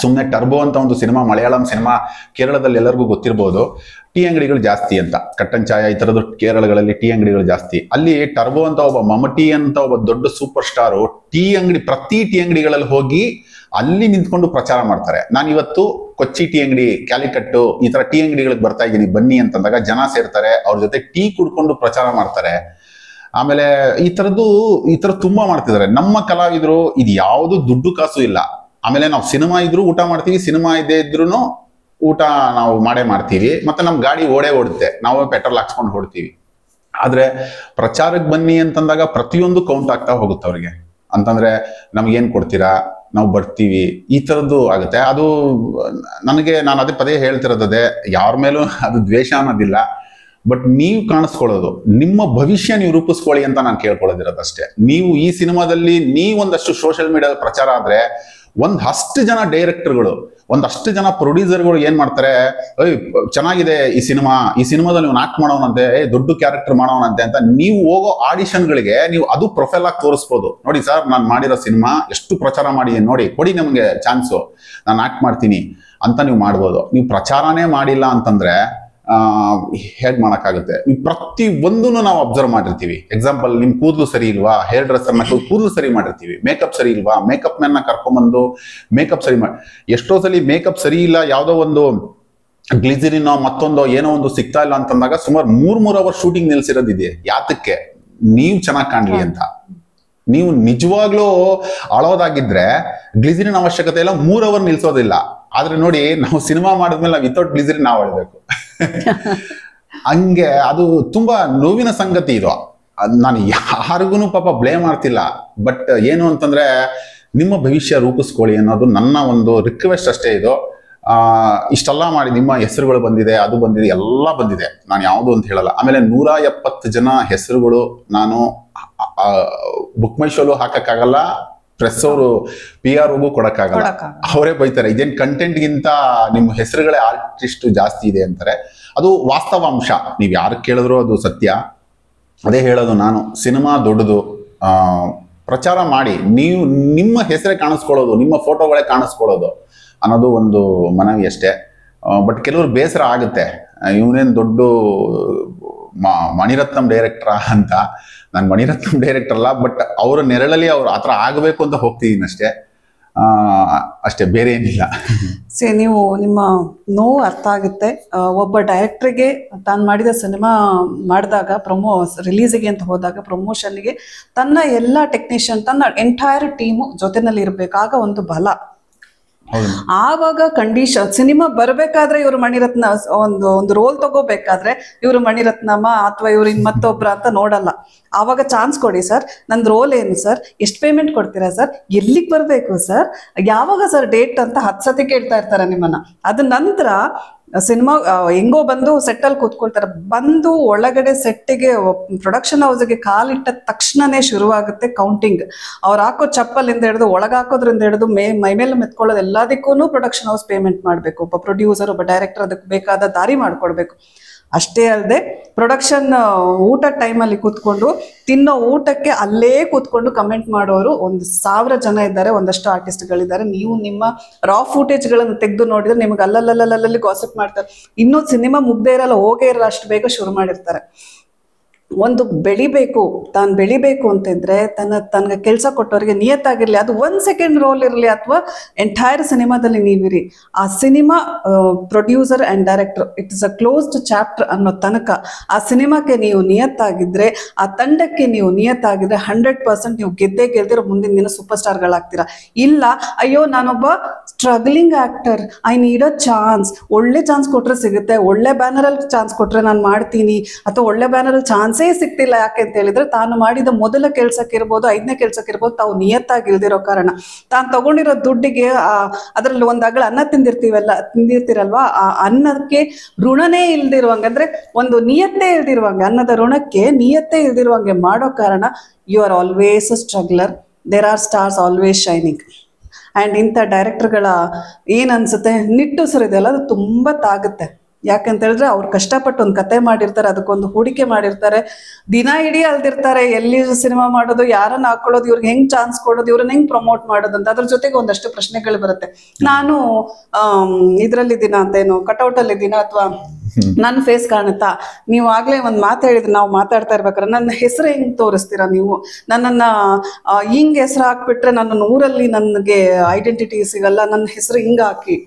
ಸುಮ್ನೆ ಟರ್ಬೋ ಅಂತ ಒಂದು ಸಿನಿಮಾ, ಮಲಯಾಳಂ ಸಿನಿಮಾ, ಕೇರಳದಲ್ಲಿ ಎಲ್ಲರಿಗೂ ಗೊತ್ತಿರ್ಬೋದು, ಟೀ ಅಂಗಡಿಗಳು ಜಾಸ್ತಿ ಅಂತ, ಕಟ್ಟನ್ ಚಾಯ ಈ ತರದ್ದು ಕೇರಳಗಳಲ್ಲಿ ಟೀ ಅಂಗಡಿಗಳು ಜಾಸ್ತಿ. ಅಲ್ಲಿ ಟರ್ಬೋ ಅಂತ ಒಬ್ಬ ಮಮಟಿ ಅಂತ ಒಬ್ಬ ದೊಡ್ಡ ಸೂಪರ್ ಸ್ಟಾರು ಪ್ರತಿ ಟೀ ಅಂಗಡಿಗಳಲ್ಲಿ ಹೋಗಿ ಅಲ್ಲಿ ನಿಂತ್ಕೊಂಡು ಪ್ರಚಾರ ಮಾಡ್ತಾರೆ. ನಾನು ಇವತ್ತು ಕೊಚ್ಚಿ ಟೀ ಅಂಗಡಿ, ಕ್ಯಾಲಿಕಟ್ಟು ಈ ತರ ಟೀ ಅಂಗಡಿಗಳಿಗೆ ಬರ್ತಾ ಇದ್ದೀನಿ ಬನ್ನಿ ಅಂತಂದಾಗ ಜನ ಸೇರ್ತಾರೆ, ಅವ್ರ ಜೊತೆ ಟೀ ಕುಡ್ಕೊಂಡು ಪ್ರಚಾರ ಮಾಡ್ತಾರೆ. ಆಮೇಲೆ ಈ ತರ ತುಂಬಾ ಮಾಡ್ತಿದ್ದಾರೆ ನಮ್ಮ ಕಲಾವಿದರು. ಇದು ಯಾವುದು ದುಡ್ಡು ಕಾಸು ಇಲ್ಲ. ಆಮೇಲೆ ನಾವು ಸಿನಿಮಾ ಇದ್ರು ಊಟ ಮಾಡ್ತೀವಿ, ಸಿನಿಮಾ ಇದ್ದೇ ಇದ್ರು ಊಟ ನಾವು ಮಾಡೇ ಮಾಡ್ತೀವಿ. ಮತ್ತೆ ನಮ್ ಗಾಡಿ ಓಡುತ್ತೆ, ನಾವು ಪೆಟ್ರೋಲ್ ಹಾಕ್ಸ್ಕೊಂಡು ಹೊಡ್ತೀವಿ. ಆದ್ರೆ ಪ್ರಚಾರಕ್ಕೆ ಬನ್ನಿ ಅಂತಂದಾಗ ಪ್ರತಿಯೊಂದು ಕೌಂಟ್ ಆಗ್ತಾ ಹೋಗುತ್ತೆ ಅವ್ರಿಗೆ. ಅಂತಂದ್ರೆ ನಮ್ಗೇನ್ ಕೊಡ್ತೀರಾ, ನಾವು ಬರ್ತೀವಿ, ಈ ತರದ್ದು ಆಗುತ್ತೆ. ಅದು ನಾನು ಅದೇ ಪದೇ ಹೇಳ್ತಿರೋದೇ, ಯಾರ ಮೇಲೂ ಅದು ದ್ವೇಷ ಅನ್ನೋದಿಲ್ಲ. ಬಟ್ ನೀವು ಕಾಣಿಸ್ಕೊಳ್ಳೋದು, ನಿಮ್ಮ ಭವಿಷ್ಯ ನೀವು ರೂಪಿಸ್ಕೊಳ್ಳಿ ಅಂತ ನಾನು ಕೇಳ್ಕೊಳ್ಳೋದಿರೋದಷ್ಟೇ. ನೀವು ಈ ಸಿನಿಮಾದಲ್ಲಿ ನೀವೊಂದಷ್ಟು ಸೋಷಿಯಲ್ ಮೀಡಿಯಾದ ಪ್ರಚಾರ ಆದ್ರೆ ಒಂದಷ್ಟು ಜನ ಡೈರೆಕ್ಟರ್ಗಳು, ಒಂದಷ್ಟು ಜನ ಪ್ರೊಡ್ಯೂಸರ್ಗಳು ಏನ್ ಮಾಡ್ತಾರೆ, ಚೆನ್ನಾಗಿದೆ ಈ ಸಿನಿಮಾದಲ್ಲಿ ನೀವು ಆಕ್ಟ್ ಮಾಡೋಣಂತೆ, ದೊಡ್ಡ ಕ್ಯಾರೆಕ್ಟರ್ ಮಾಡೋಣಂತೆ ಅಂತ ನೀವು ಹೋಗೋ ಆಡಿಷನ್ಗಳಿಗೆ ನೀವು ಅದು ಪ್ರೊಫೈಲ್ ಆಗಿ ತೋರಿಸ್ಬೋದು. ನೋಡಿ ಸರ್, ನಾನು ಮಾಡಿರೋ ಸಿನಿಮಾ ಎಷ್ಟು ಪ್ರಚಾರ ಮಾಡಿದ್ದೀನಿ ನೋಡಿ, ಕೊಡಿ ನಮಗೆ ಚಾನ್ಸು, ನಾನು ಆಕ್ಟ್ ಮಾಡ್ತೀನಿ ಅಂತ ನೀವು ಮಾಡ್ಬೋದು. ನೀವು ಪ್ರಚಾರನೇ ಮಾಡಿಲ್ಲ ಅಂತಂದ್ರೆ ಹೇಗ್ ಮಾಡಕ್ಕಾಗುತ್ತೆ? ನೀವು ಪ್ರತಿ ಒಂದನ್ನು ನಾವು ಅಬ್ಸರ್ವ್ ಮಾಡಿರ್ತೀವಿ. ಎಕ್ಸಾಂಪಲ್, ನಿಮ್ ಕೂದಲು ಸರಿ ಇಲ್ವಾ, ಹೇರ್ ಡ್ರೆಸ್ಸರ್ನ ಕೂದಲು ಸರಿ ಮಾಡಿರ್ತೀವಿ. ಮೇಕಪ್ ಸರಿ ಇಲ್ವಾ, ಮೇಕಪ್ ಮ್ಯಾನ್ನ ಕರ್ಕೊಂಡ್ಬಂದು ಮೇಕಪ್ ಸರಿ ಮಾಡಿ. ಎಷ್ಟೋ ಸಲ ಮೇಕಪ್ ಸರಿ ಇಲ್ಲ, ಯಾವುದೋ ಒಂದು ಗ್ಲಿಸರಿನೋ ಮತ್ತೊಂದೋ ಏನೋ ಒಂದು ಸಿಗ್ತಾ ಇಲ್ಲ ಅಂತಂದಾಗ ಸುಮಾರು 3 ಅವರ್ ಶೂಟಿಂಗ್ ನಿಲ್ಸಿರೋದಿದೆ. ಯಾತಕ್ಕೆ? ನೀವು ಚೆನ್ನಾಗಿ ಕಾಣ್ಲಿ ಅಂತ. ನೀವು ನಿಜವಾಗ್ಲೂ ಅಳೋದಾಗಿದ್ರೆ ಗ್ಲಿಸರಿನ್ ಅವಶ್ಯಕತೆ ಇಲ್ಲ, 3 ಅವರ್ ನಿಲ್ಸೋದಿಲ್ಲ. ಆದ್ರೆ ನೋಡಿ, ನಾವು ಸಿನಿಮಾ ಮಾಡಿದ್ಮೇಲೆ ನಾವು ವಿತೌಟ್ ಗ್ಲಿಸರಿನ್ ನಾವು ಅಳ್ಬೇಕು. ಹಂಗೆ ಅದು ತುಂಬಾ ನೋವಿನ ಸಂಗತಿ ಇದು. ನಾನು ಯಾರಿಗೂ ಪಾಪ ಬ್ಲೇಮ್ ಮಾಡ್ತಿಲ್ಲ. ಬಟ್ ಏನು ಅಂತಂದ್ರೆ, ನಿಮ್ಮ ಭವಿಷ್ಯ ರೂಪಿಸ್ಕೊಳ್ಳಿ ಅನ್ನೋದು ನನ್ನ ಒಂದು ರಿಕ್ವೆಸ್ಟ್ ಅಷ್ಟೇ. ಇದು ಇಷ್ಟೆಲ್ಲ ಮಾಡಿ ನಿಮ್ಮ ಹೆಸರುಗಳು ಬಂದಿದೆ, ಅದು ಬಂದಿದೆ, ಎಲ್ಲ ಬಂದಿದೆ, ನಾನು ಯಾವುದು ಅಂತ ಹೇಳಲ್ಲ. ಆಮೇಲೆ 170 ಜನ ಹೆಸರುಗಳು ನಾನು ಬುಕ್ ಮೈ ಶೋಲು ಹಾಕಕ್ಕಾಗಲ್ಲ, ಪ್ರೆಸ್ ಅವರು PR ಕೊಡಕ್ಕಾಗಲ್ಲ. ಅವರೇ ಬೈತಾರೆ, ಇದೇನ್ ಕಂಟೆಂಟ್ಗಿಂತ ನಿಮ್ಮ ಹೆಸರುಗಳೇ ಆರ್ಟಿಸ್ಟ್ ಜಾಸ್ತಿ ಇದೆ ಅಂತಾರೆ. ಅದು ವಾಸ್ತವಾಂಶ, ನೀವ್ ಯಾರು ಕೇಳಿದ್ರು ಅದು ಸತ್ಯ. ಅದೇ ಹೇಳೋದು ನಾನು, ಸಿನಿಮಾ ದೊಡ್ಡದು, ಪ್ರಚಾರ ಮಾಡಿ, ನೀವು ನಿಮ್ಮ ಹೆಸರೇ ಕಾಣಿಸ್ಕೊಳ್ಳೋದು, ನಿಮ್ಮ ಫೋಟೋಗಳೇ ಕಾಣಿಸ್ಕೊಳ್ಳೋದು ಅನ್ನೋದು ಒಂದು ಮನವಿ ಅಷ್ಟೇ. ಬಟ್ ಕೆಲವರು ಬೇಸರ ಆಗುತ್ತೆ, ಇವನೇನು ದೊಡ್ಡ ಮಣಿರತ್ನಂ ಡೈರೆಕ್ಟರ್ ಅಂತ. ನಾನು ಮಣಿರತ್ನಂ ಡೈರೆಕ್ಟರ್ ಅಲ್ಲ, ಬಟ್ ಅವರ ನೆರಳಲ್ಲಿ ಅವ್ರು ಆ ಥರ ಆಗಬೇಕು ಅಂತ ಹೋಗ್ತಿದ್ದೀನಿ ಅಷ್ಟೇ, ಬೇರೆ ಏನಿಲ್ಲ. ನೀವು ನಿಮ್ಮ ನೋವು ಅರ್ಥ ಆಗುತ್ತೆ. ಒಬ್ಬ ಡೈರೆಕ್ಟ್ರಿಗೆ ತಾನು ಮಾಡಿದ ಸಿನಿಮಾ ಮಾಡಿದಾಗ ರಿಲೀಸಿಗೆ ಅಂತ ಹೋದಾಗ ಪ್ರಮೋಷನ್ಗೆ ತನ್ನ ಎಲ್ಲ ಟೆಕ್ನಿಷಿಯನ್, ತನ್ನ ಎಂಟೈರ್ ಟೀಮು ಜೊತೆನಲ್ಲಿ ಇರಬೇಕು. ಆಗ ಒಂದು ಬಲ. ಆವಾಗ ಕಂಡೀಷನ್ ಸಿನಿಮಾ ಬರ್ಬೇಕಾದ್ರೆ ಇವರು ಮಣಿರತ್ನ ಒಂದು ರೋಲ್ ತಗೋಬೇಕಾದ್ರೆ ಇವರು ಮಣಿರತ್ನಮ್ಮ ಅಥವಾ ಇವ್ರು ಮತ್ತೊಬ್ರ ಅಂತ ನೋಡಲ್ಲ. ಆವಾಗ ಚಾನ್ಸ್ ಕೊಡಿ ಸರ್, ನಂದು ರೋಲ್ ಏನು ಸರ್, ಎಷ್ಟು ಪೇಮೆಂಟ್ ಕೊಡ್ತೀರಾ ಸರ್, ಎಲ್ಲಿಗೆ ಬರಬೇಕು ಸರ್, ಯಾವಾಗ ಸರ್ ಡೇಟ್ ಅಂತ 10 ಸತಿ ಕೇಳ್ತಾ ಇರ್ತಾರೆ ನಿಮ್ಮನ್ನ. ಅದ ನಂತರ ಸಿನಿಮಾ ಹೆಂಗೋ ಬಂದು ಸೆಟ್ಟಲ್ಲಿ ಕೂತ್ಕೊಳ್ತಾರೆ. ಬಂದು ಒಳಗಡೆ ಸೆಟ್ಟಿಗೆ ಪ್ರೊಡಕ್ಷನ್ ಹೌಸ್ಗೆ ಕಾಲಿಟ್ಟ ತಕ್ಷಣನೇ ಶುರುವಾಗುತ್ತೆ ಕೌಂಟಿಂಗ್. ಅವ್ರು ಹಾಕೋ ಚಪ್ಪಲಿಂದ ಹಿಡಿದು ಒಳಗಾಕೋದ್ರಿಂದ ಹಿಡಿದು ಮೈ ಮೇಲೆ ಮೆತ್ಕೊಳ್ಳೋದು ಎಲ್ಲದಕ್ಕೂ ಪ್ರೊಡಕ್ಷನ್ ಹೌಸ್ ಪೇಮೆಂಟ್ ಮಾಡಬೇಕು. ಒಬ್ಬ ಪ್ರೊಡ್ಯೂಸರ್, ಒಬ್ಬ ಡೈರೆಕ್ಟರ್ ಅದಕ್ಕೆ ಬೇಕಾದ ದಾರಿ ಮಾಡ್ಕೊಡ್ಬೇಕು. ಅಷ್ಟೇ ಅಲ್ಲದೆ ಪ್ರೊಡಕ್ಷನ್ ಊಟ ಟೈಮಲ್ಲಿ ಕೂತ್ಕೊಂಡು ತಿನ್ನೋ ಊಟಕ್ಕೆ ಅಲ್ಲೇ ಕೂತ್ಕೊಂಡು ಕಮೆಂಟ್ ಮಾಡೋರು 1000 ಜನ ಇದ್ದಾರೆ, ಒಂದಷ್ಟು ಆರ್ಟಿಸ್ಟ್ಗಳಿದ್ದಾರೆ. ನೀವು ನಿಮ್ಮ ರಾ ಫೂಟೇಜ್ಗಳನ್ನು ತೆಗೆದು ನೋಡಿದ್ರೆ ನಿಮ್ಗೆ ಅಲ್ಲಲ್ಲಿ ಗಾಸಿಪ್ ಮಾಡ್ತಾರೆ. ಇನ್ನೂ ಸಿನಿಮಾ ಮುಗ್ದೇ ಇರಲ್ಲ, ಹೋಗೇ ಇರಲ್ಲ, ಅಷ್ಟು ಬೇಗ ಶುರು ಮಾಡಿರ್ತಾರೆ. ಒಂದು ತಾನು ಬೆಳಿಬೇಕು ಅಂತಿದ್ರೆ ತನಗೆ ಕೆಲಸ ಕೊಟ್ಟವರಿಗೆ ನಿಯತ್ತಾಗಿರ್ಲಿ, ಅದು 1 ಸೆಕೆಂಡ್ ರೋಲ್ ಇರಲಿ ಅಥವಾ ಎಂಟೈರ್ ಸಿನಿಮಾದಲ್ಲಿ ನೀವಿರಿ. ಆ cinema producer and director, it is a closed chapter ಅನ್ನೋ ತನಕ ಆ ಸಿನಿಮಾಕ್ಕೆ ನೀವು ನಿಯತ್ತಾಗಿದ್ರೆ, ಆ ತಂಡಕ್ಕೆ ನೀವು ನಿಯತ್ತಾಗಿದ್ರೆ 100% ನೀವು ಗೆದ್ದಿರೋ ಮುಂದಿನ ದಿನ ಸೂಪರ್ ಸ್ಟಾರ್ಗಳಾಗ್ತೀರಾ. ಇಲ್ಲ, ಅಯ್ಯೋ ನಾನೊಬ್ಬ struggling actor, I need a chance, ಒಳ್ಳೆ ಚಾನ್ಸ್ ಕೊಟ್ರೆ ಸಿಗುತ್ತೆ, ಒಳ್ಳೆ ಬ್ಯಾನರಲ್ಲಿ ಚಾನ್ಸ್ ಕೊಟ್ರೆ ನಾನು ಮಾಡ್ತೀನಿ, ಅಥವಾ ಒಳ್ಳೆ ಬ್ಯಾನರಲ್ಲಿ ಚಾನ್ಸೇ ಸಿಗ್ತಿಲ್ಲ ಯಾಕೆ ಅಂತ ಹೇಳಿದ್ರೆ ತಾನು ಮಾಡಿದ ಮೊದಲ ಕೆಲ್ಸಕ್ಕಿರ್ಬೋದು, 5ನೇ ಕೆಲ್ಸಕ್ಕಿರ್ಬೋದು, ತಾವು ನಿಯತ್ತಾಗಿಲ್ದಿರೋ ಕಾರಣ, ತಾನು ತಗೊಂಡಿರೋ ದುಡ್ಡಿಗೆ ಅದರಲ್ಲಿ ಒಂದು ಅಗಳ ಅನ್ನ ತಿಂದಿರ್ತೀರಲ್ವಾ, ಆ ಅನ್ನಕ್ಕೆ ಋಣನೇ ಇಲ್ದಿರುವಂಗೆ, ಅಂದ್ರೆ ಒಂದು ನಿಯತ್ತೇ ಇಲ್ದಿರುವಂಗೆ, ಅನ್ನದ ಋಣಕ್ಕೆ ನಿಯತ್ತೇ ಇಲ್ದಿರುವಂಗೆ ಮಾಡೋ ಕಾರಣ you are always a struggler, there are stars always shining. And ಇಂಥ ಡೈರೆಕ್ಟರ್ಗಳ ಏನನ್ಸುತ್ತೆ, ನಿಟ್ಟುಸಿರಿದೆಯಲ್ಲ ಅದು ತುಂಬ ತಾಗುತ್ತೆ. ಯಾಕಂತ ಹೇಳಿದ್ರೆ ಅವ್ರು ಕಷ್ಟಪಟ್ಟು ಒಂದು ಕತೆ ಮಾಡಿರ್ತಾರೆ, ಅದಕ್ಕೊಂದು ಹೂಡಿಕೆ ಮಾಡಿರ್ತಾರೆ, ದಿನ ಇಡೀ ಅಲ್ದಿರ್ತಾರೆ, ಎಲ್ಲಿ ಸಿನಿಮಾ ಮಾಡೋದು, ಯಾರನ್ನ ಹಾಕೊಳ್ಳೋದು, ಇವ್ರಿಗೆ ಹೆಂಗ್ ಚಾನ್ಸ್ ಕೊಡೋದು, ಇವ್ರನ್ನ ಹೆಂಗ್ ಪ್ರಮೋಟ್ ಮಾಡೋದು ಅಂತ. ಅದ್ರ ಜೊತೆಗೆ ಒಂದಷ್ಟು ಪ್ರಶ್ನೆಗಳು ಬರುತ್ತೆ. ನಾನು ಇದ್ರಲ್ಲಿದ್ದೀನ ಅಂತೇನು, ಕಟೌಟ್ ಅಲ್ಲಿ ಇದ್ದೀನ, ಅಥವಾ ನನ್ನ ಫೇಸ್ ಕಾಣುತ್ತಾ? ನೀವು ಆಗ್ಲೇ ಒಂದು ಮಾತು ಹೇಳಿದ್ರೆ, ನಾವು ಮಾತಾಡ್ತಾ ಇರ್ಬೇಕಾದ್ರೆ ನನ್ನ ಹೆಸರು ಹೆಂಗ್ ತೋರಿಸ್ತೀರಾ ನೀವು, ನನ್ನನ್ನ ಹಿಂಗ್ ಹೆಸರು ಹಾಕ್ಬಿಟ್ರೆ ನನ್ನ ಊರಲ್ಲಿ ನನಗೆ ಐಡೆಂಟಿಟಿ ಸಿಗಲ್ಲ, ನನ್ನ ಹೆಸರು ಹಿಂಗ ಹಾಕಿ.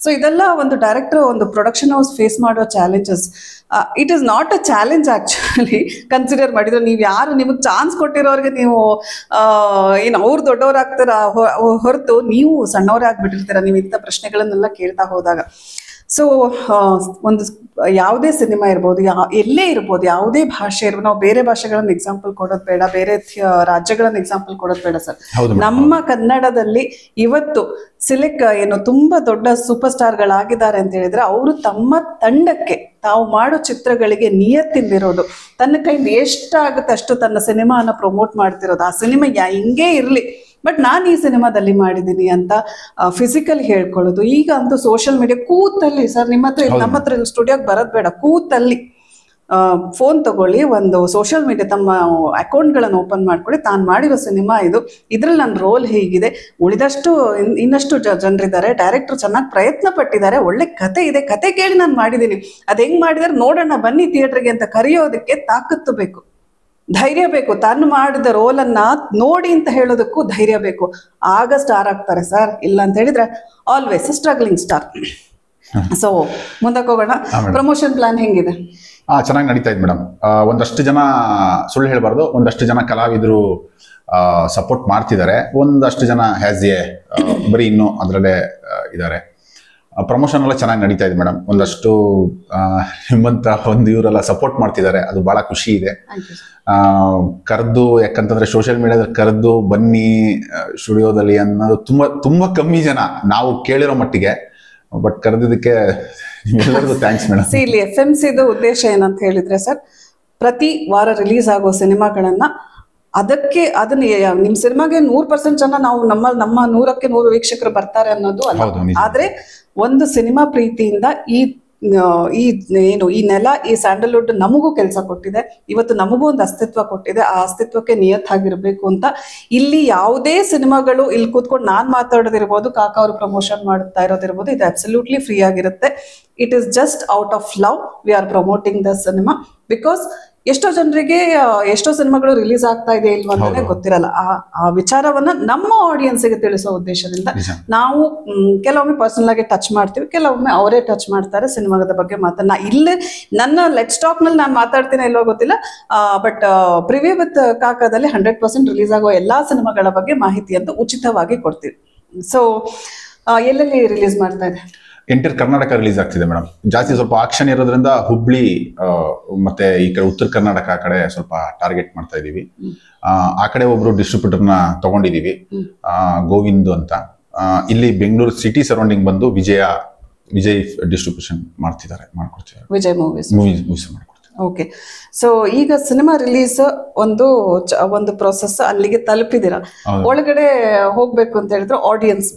ಸೊ ಇದೆಲ್ಲ ಒಂದು ಡೈರೆಕ್ಟರ್, ಒಂದು ಪ್ರೊಡಕ್ಷನ್ ಹೌಸ್ ಫೇಸ್ ಮಾಡೋ challenges. It is not a challenge actually consider ಮಾಡಿದ್ರೆ. ನೀವು ಯಾರು, ನಿಮಗೆ ಚಾನ್ಸ್ ಕೊಟ್ಟಿರೋರಿಗೆ ನೀವು ಏನು ಅವ್ರು ದೊಡ್ಡವ್ರಾಗ್ತಾರ ಹೊರತು ನೀವು ಸಣ್ಣವರೇ ಆಗ್ಬಿಟ್ಟಿರ್ತೀರ, ನೀವು ಇಂಥ ಪ್ರಶ್ನೆಗಳನ್ನೆಲ್ಲ ಕೇಳ್ತಾ ಹೋದಾಗ. ಸೊ ಒಂದು ಯಾವುದೇ ಸಿನಿಮಾ ಇರ್ಬೋದು, ಎಲ್ಲೇ ಇರ್ಬೋದು, ಯಾವುದೇ ಭಾಷೆ ಇರ್ಬೋದು, ನಾವು ಬೇರೆ ಭಾಷೆಗಳನ್ನ ಎಕ್ಸಾಂಪಲ್ ಕೊಡೋದು ಬೇಡ, ಬೇರೆ ರಾಜ್ಯಗಳನ್ನ ಎಕ್ಸಾಂಪಲ್ ಕೊಡೋದು ಬೇಡ ಸರ್. ನಮ್ಮ ಕನ್ನಡದಲ್ಲಿ ಇವತ್ತು ಏನು ತುಂಬಾ ದೊಡ್ಡ ಸೂಪರ್ ಸ್ಟಾರ್ಗಳಾಗಿದ್ದಾರೆ ಅಂತ ಹೇಳಿದ್ರೆ ಅವರು ತಮ್ಮ ತಂಡಕ್ಕೆ ತಾವು ಮಾಡೋ ಚಿತ್ರಗಳಿಗೆ ನಿಯತ್ತಿಂದಿರೋದು, ತನ್ನ ಕೈಯಿಂದ ಎಷ್ಟಾಗುತ್ತೆ ಅಷ್ಟು ತನ್ನ ಸಿನಿಮಾನ ಪ್ರಮೋಟ್ ಮಾಡ್ತಿರೋದು. ಆ ಸಿನಿಮಾ ಹಿಂಗೇ ಇರ್ಲಿ, ಬಟ್ ನಾನು ಈ ಸಿನಿಮಾದಲ್ಲಿ ಮಾಡಿದ್ದೀನಿ ಅಂತ ಫಿಸಿಕಲ್ ಹೇಳ್ಕೊಳ್ಳೋದು. ಈಗ ಅಂತೂ ಸೋಷಿಯಲ್ ಮೀಡಿಯಾ ಕೂತಲ್ಲಿ ಸರ್, ನಮ್ಮ ಹತ್ರ ಸ್ಟುಡಿಯೋಗೆ ಬರೋದು ಬೇಡ, ಕೂತಲ್ಲಿ ಫೋನ್ ತಗೊಳ್ಳಿ, ಒಂದು ಸೋಷಿಯಲ್ ಮೀಡಿಯಾ ತಮ್ಮ ಅಕೌಂಟ್ಗಳನ್ನು ಓಪನ್ ಮಾಡ್ಕೊಳ್ಳಿ, ತಾನು ಮಾಡಿರೋ ಸಿನಿಮಾ ಇದು, ಇದ್ರಲ್ಲಿ ನನ್ನ ರೋಲ್ ಹೀಗಿದೆ, ಉಳಿದಷ್ಟು ಇನ್ನಷ್ಟು ಜನರಿದ್ದಾರೆ, ಡೈರೆಕ್ಟರ್ ಚೆನ್ನಾಗಿ ಪ್ರಯತ್ನ ಪಟ್ಟಿದ್ದಾರೆ, ಒಳ್ಳೆ ಕತೆ ಇದೆ, ಕತೆ ಕೇಳಿ ನಾನು ಮಾಡಿದ್ದೀನಿ, ಅದು ಹೆಂಗ್ ಮಾಡಿದಾರೆ ನೋಡೋಣ ಬನ್ನಿ ಥಿಯೇಟರ್ಗೆ ಅಂತ ಕರೆಯೋದಕ್ಕೆ ತಾಕತ್ತು ಬೇಕು, ಧೈರ್ಯ ಬೇಕು. ತಾನು ಮಾಡಿದ ರೋಲನ್ನ ನೋಡಿ ಅಂತ ಹೇಳೋದಕ್ಕೂ ಧೈರ್ಯ ಬೇಕು. ಆಗ ಸ್ಟಾರ್ ಆಗ್ತಾರೆ ಸರ್, ಇಲ್ಲ ಅಂತ ಹೇಳಿದ್ರೆ ಆಲ್ವೇಸ್ ಸ್ಟ್ರಗ್ಲಿಂಗ್ ಸ್ಟಾರ್. ಸೊ ಮುಂದಕ್ಕೆ ಹೋಗೋಣ. ಪ್ರಮೋಷನ್ ಪ್ಲಾನ್ ಹೆಂಗಿದೆ? ಚೆನ್ನಾಗಿ ನಡೀತಾ ಇದೆ ಮೇಡಮ್. ಒಂದಷ್ಟು ಜನ, ಸುಳ್ಳು ಹೇಳ್ಬಾರ್ದು, ಒಂದಷ್ಟು ಜನ ಕಲಾವಿದರು ಸಪೋರ್ಟ್ ಮಾಡ್ತಿದ್ದಾರೆ, ಒಂದಷ್ಟು ಜನ ಹ್ಯಾಸ್ ಎ ಬರೀ ಇನ್ನೂ ಅದರಲ್ಲೇ ಇದ್ದಾರೆ. ಪ್ರಮೋಷನ್ ಎಲ್ಲ ಚೆನ್ನಾಗಿ ನಡೀತಾ ಇದೆ ಮೇಡಮ್. ಒಂದಷ್ಟು ನಿಮ್ಮಂತ ಒಂದು ಇವರೆಲ್ಲ ಸಪೋರ್ಟ್ ಮಾಡ್ತಿದ್ದಾರೆ, ಅದು ಬಹಳ ಖುಷಿ ಇದೆ. ಕರೆದು, ಯಾಕಂತಂದ್ರೆ ಸೋಷಿಯಲ್ ಮೀಡಿಯಾದಲ್ಲಿ ಕರೆದು ಬನ್ನಿ ಸ್ಟುಡಿಯೋದಲ್ಲಿ ಅನ್ನೋದು ತುಂಬಾ ಕಮ್ಮಿ ಜನ ನಾವು ಕೇಳಿರೋ ಮಟ್ಟಿಗೆ, ಬಟ್ ಕರೆದಿದ್ದಕ್ಕೆ ನಿಮ್ಮೆಲ್ಲರಿಗೂ ಥ್ಯಾಂಕ್ಸ್ ಮೇಡಮ್. ಇಲ್ಲಿ FMCದು ಉದ್ದೇಶ ಏನಂತ ಹೇಳಿದ್ರೆ ಸರ್, ಪ್ರತಿ ವಾರ ರಿಲೀಸ್ ಆಗೋ ಸಿನಿಮಾಗಳನ್ನ ಅದನ್ನ ನಿಮ್ ಸಿನಿಮಾಗೆ 100% ಜನ ನಾವು ನಮ್ಮ 100ಕ್ಕೆ 100 ವೀಕ್ಷಕರು ಬರ್ತಾರೆ ಅನ್ನೋದು ಅಲ್ಲ. ಆದ್ರೆ ಒಂದು ಸಿನಿಮಾ ಪ್ರೀತಿಯಿಂದ ಈ ನೆಲ, ಈ ಸ್ಯಾಂಡಲ್ವುಡ್ ನಮಗೂ ಕೆಲಸ ಕೊಟ್ಟಿದೆ, ಇವತ್ತು ನಮಗೂ ಒಂದು ಅಸ್ತಿತ್ವ ಕೊಟ್ಟಿದೆ, ಆ ಅಸ್ತಿತ್ವಕ್ಕೆ ನಿಯತ್ತಾಗಿರ್ಬೇಕು ಅಂತ ಇಲ್ಲಿ ಯಾವುದೇ ಸಿನಿಮಾಗಳು ಇಲ್ಲಿ ಕೂತ್ಕೊಂಡು ನಾನ್ ಮಾತಾಡೋದಿರ್ಬೋದು, ಕಾಕಾ ಅವರು ಪ್ರಮೋಷನ್ ಮಾಡ್ತಾ ಇರೋದಿರ್ಬೋದು, ಇದು ಅಬ್ಸಲ್ಯೂಟ್ಲಿ ಫ್ರೀ ಆಗಿರುತ್ತೆ. It is just out of love we are promoting the cinema. Because ಎಷ್ಟೋ ಜನರಿಗೆ ಎಷ್ಟೋ ಸಿನಿಮಾಗಳು ರಿಲೀಸ್ ಆಗ್ತಾ ಇದೆ ಇಲ್ವಾ ಅಂತಾನೆ ಗೊತ್ತಿರಲ್ಲ. ಆ ವಿಚಾರವನ್ನ ನಮ್ಮ ಆಡಿಯನ್ಸ್ಗೆ ತಿಳಿಸೋ ಉದ್ದೇಶದಿಂದ ನಾವು ಕೆಲವೊಮ್ಮೆ ಪರ್ಸನಲ್ ಆಗಿ ಟಚ್ ಮಾಡ್ತೀವಿ, ಕೆಲವೊಮ್ಮೆ ಅವರೇ ಟಚ್ ಮಾಡ್ತಾರೆ ಸಿನಿಮಾದ ಬಗ್ಗೆ ಇಲ್ಲೇ ನನ್ನ ಲೆಟ್ಸ್ ಟಾಕ್ ನಲ್ಲಿ ನಾನು ಮಾತಾಡ್ತೀನಿ ಇಲ್ವೋ ಗೊತ್ತಿಲ್ಲ, ಬಟ್ ಪ್ರಿವ್ಯೂ ವಿತ್ ಕಾಕಾದಲ್ಲಿ 100% ರಿಲೀಸ್ ಆಗೋ ಎಲ್ಲಾ ಸಿನಿಮಾಗಳ ಬಗ್ಗೆ ಮಾಹಿತಿಯನ್ನು ಉಚಿತವಾಗಿ ಕೊಡ್ತೀವಿ. ಸೊ ಎಲ್ಲೆಲ್ಲಿ ರಿಲೀಸ್ ಮಾಡ್ತಾ ಇದೆ? ಎಂಟರ್ ಕರ್ನಾಟಕ ರಿಲೀಸ್ ಆಗ್ತಿದೆ ಮೇಡಮ್. ಜಾಸ್ತಿ ಸ್ವಲ್ಪ ಆಕ್ಷನ್ ಇರೋದ್ರಿಂದ ಹುಬ್ಳಿ ಮತ್ತೆ ಈ ಕಡೆ ಉತ್ತರ ಕರ್ನಾಟಕ ಆ ಕಡೆ ಸ್ವಲ್ಪ ಟಾರ್ಗೆಟ್ ಮಾಡ್ತಾ ಇದೀವಿ. ಆ ಕಡೆ ಒಬ್ರು ಡಿಸ್ಟ್ರಿಬ್ಯೂಟರ್ನ ತಗೊಂಡಿದೀವಿ, ಗೋವಿಂದ್ ಅಂತ. ಇಲ್ಲಿ ಬೆಂಗಳೂರು ಸಿಟಿ ಸರೌಂಡಿಂಗ್ ಬಂದು ವಿಜಯ್ ಡಿಸ್ಟ್ರಿಬ್ಯೂಷನ್ ಮಾಡ್ಕೊಡ್ತಿದ್ದಾರೆ. ವಿಜಯ್ ಮೂವೀಸ್ ಮಾಡ್ಕೊಡ್ತಾರೆ. ಓಕೆ. ಸೊ ಈಗ ಸಿನಿಮಾ ರಿಲೀಸ್ ಒಂದು ಪ್ರೊಸೆಸ್, ಅಲ್ಲಿಗೆ ತಲುಪಿದಿರಾ. ಒಳಗಡೆ ಹೋಗ್ಬೇಕು ಅಂತ ಹೇಳಿದ್ರೆ ಆಡಿಯನ್ಸ್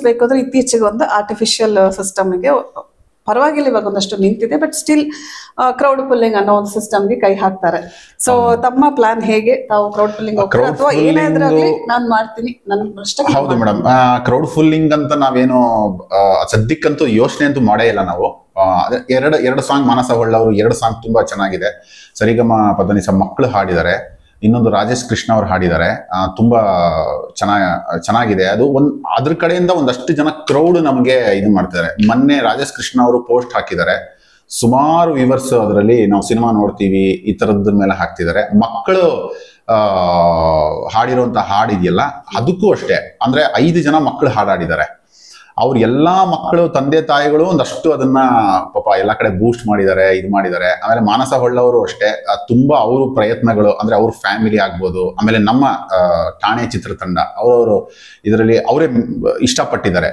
ಬೇಕು ಅಂದ್ರೆ ಇತ್ತೀಚೆಗೆ ಒಂದು ಆರ್ಟಿಫಿಷಿಯಲ್ ಸಿಸ್ಟಮ್ಗೆ ಪರವಾಗಿಲ್ಲ, ಇವಾಗ ಒಂದಷ್ಟು ನಿಂತಿದೆ, ಬಟ್ ಸ್ಟಿಲ್ ಕ್ರೌಡ್ ಪುಲ್ಲಿಂಗ್ ಅನ್ನೋ ಒಂದು ಸಿಸ್ಟಮ್ಗೆ ಕೈ ಹಾಕ್ತಾರೆ. ಸೊ ತಮ್ಮ ಪ್ಲಾನ್ ಹೇಗೆ? ತಾವು ಕ್ರೌಡ್ ಪುಲ್ಲಿಂಗ್ ಅಥವಾ ಏನಾದ್ರಾಗ್ಲಿ ನಾನು ಮಾಡ್ತೀನಿ ನನ್ನ? ಹೌದು ಮೇಡಮ್, ಕ್ರೌಡ್ ಫುಲ್ಲಿಂಗ್ ಅಂತ ನಾವೇನು ಸದ್ಯಕ್ಕಂತೂ ಯೋಚನೆ ಅಂತೂ ಮಾಡೇ ಇಲ್ಲ ನಾವು. ಎರಡು ಸಾಂಗ್, ಮಾನಸ ಹೊಳ್ಳವರು 2 ಸಾಂಗ್ ತುಂಬಾ ಚೆನ್ನಾಗಿದೆ. ಸರಿಗಮ ಪದನಿಸ ಮಕ್ಕಳು ಹಾಡಿದ್ದಾರೆ, ಇನ್ನೊಂದು ರಾಜೇಶ್ ಕೃಷ್ಣ ಅವ್ರು ಹಾಡಿದ್ದಾರೆ, ತುಂಬಾ ಚೆನ್ನಾಗಿದೆ. ಅದು ಅದ್ರ ಕಡೆಯಿಂದ ಒಂದಷ್ಟು ಜನ ಕ್ರೌಡ್ ನಮಗೆ ಇದು ಮಾಡ್ತಿದ್ದಾರೆ. ಮೊನ್ನೆ ರಾಜೇಶ್ ಕೃಷ್ಣ ಅವರು ಪೋಸ್ಟ್ ಹಾಕಿದ್ದಾರೆ, ಸುಮಾರು ವ್ಯೂವರ್ಸ್ ಅದರಲ್ಲಿ ನಾವು ಸಿನಿಮಾ ನೋಡ್ತೀವಿ ಈ ತರದ್ರ ಮೇಲೆ ಹಾಕ್ತಿದ್ದಾರೆ. ಮಕ್ಕಳು ಹಾಡಿರುವಂತ ಹಾಡಿದೆಯಲ್ಲ, ಅದಕ್ಕೂ ಅಷ್ಟೇ, ಅಂದ್ರೆ 5 ಜನ ಮಕ್ಕಳು ಹಾಡಾಡಿದ್ದಾರೆ. ಅವ್ರ ಎಲ್ಲಾ ಮಕ್ಕಳು ತಂದೆ ತಾಯಿಗಳು ಒಂದಷ್ಟು ಅದನ್ನ ಪಾಪ ಎಲ್ಲಾ ಕಡೆ ಬೂಸ್ಟ್ ಮಾಡಿದ್ದಾರೆ, ಇದು ಮಾಡಿದ್ದಾರೆ. ಆಮೇಲೆ ಮಾನಸ ಹೊಳ್ಳವರು ಅಷ್ಟೇ, ತುಂಬಾ ಅವರು ಪ್ರಯತ್ನಗಳು, ಅಂದ್ರೆ ಅವ್ರ ಫ್ಯಾಮಿಲಿ ಆಗ್ಬೋದು, ಆಮೇಲೆ ನಮ್ಮ ಠಾಣೆ ಚಿತ್ರತಂಡ ಅವರು ಇದರಲ್ಲಿ ಅವರೇ ಇಷ್ಟಪಟ್ಟಿದ್ದಾರೆ,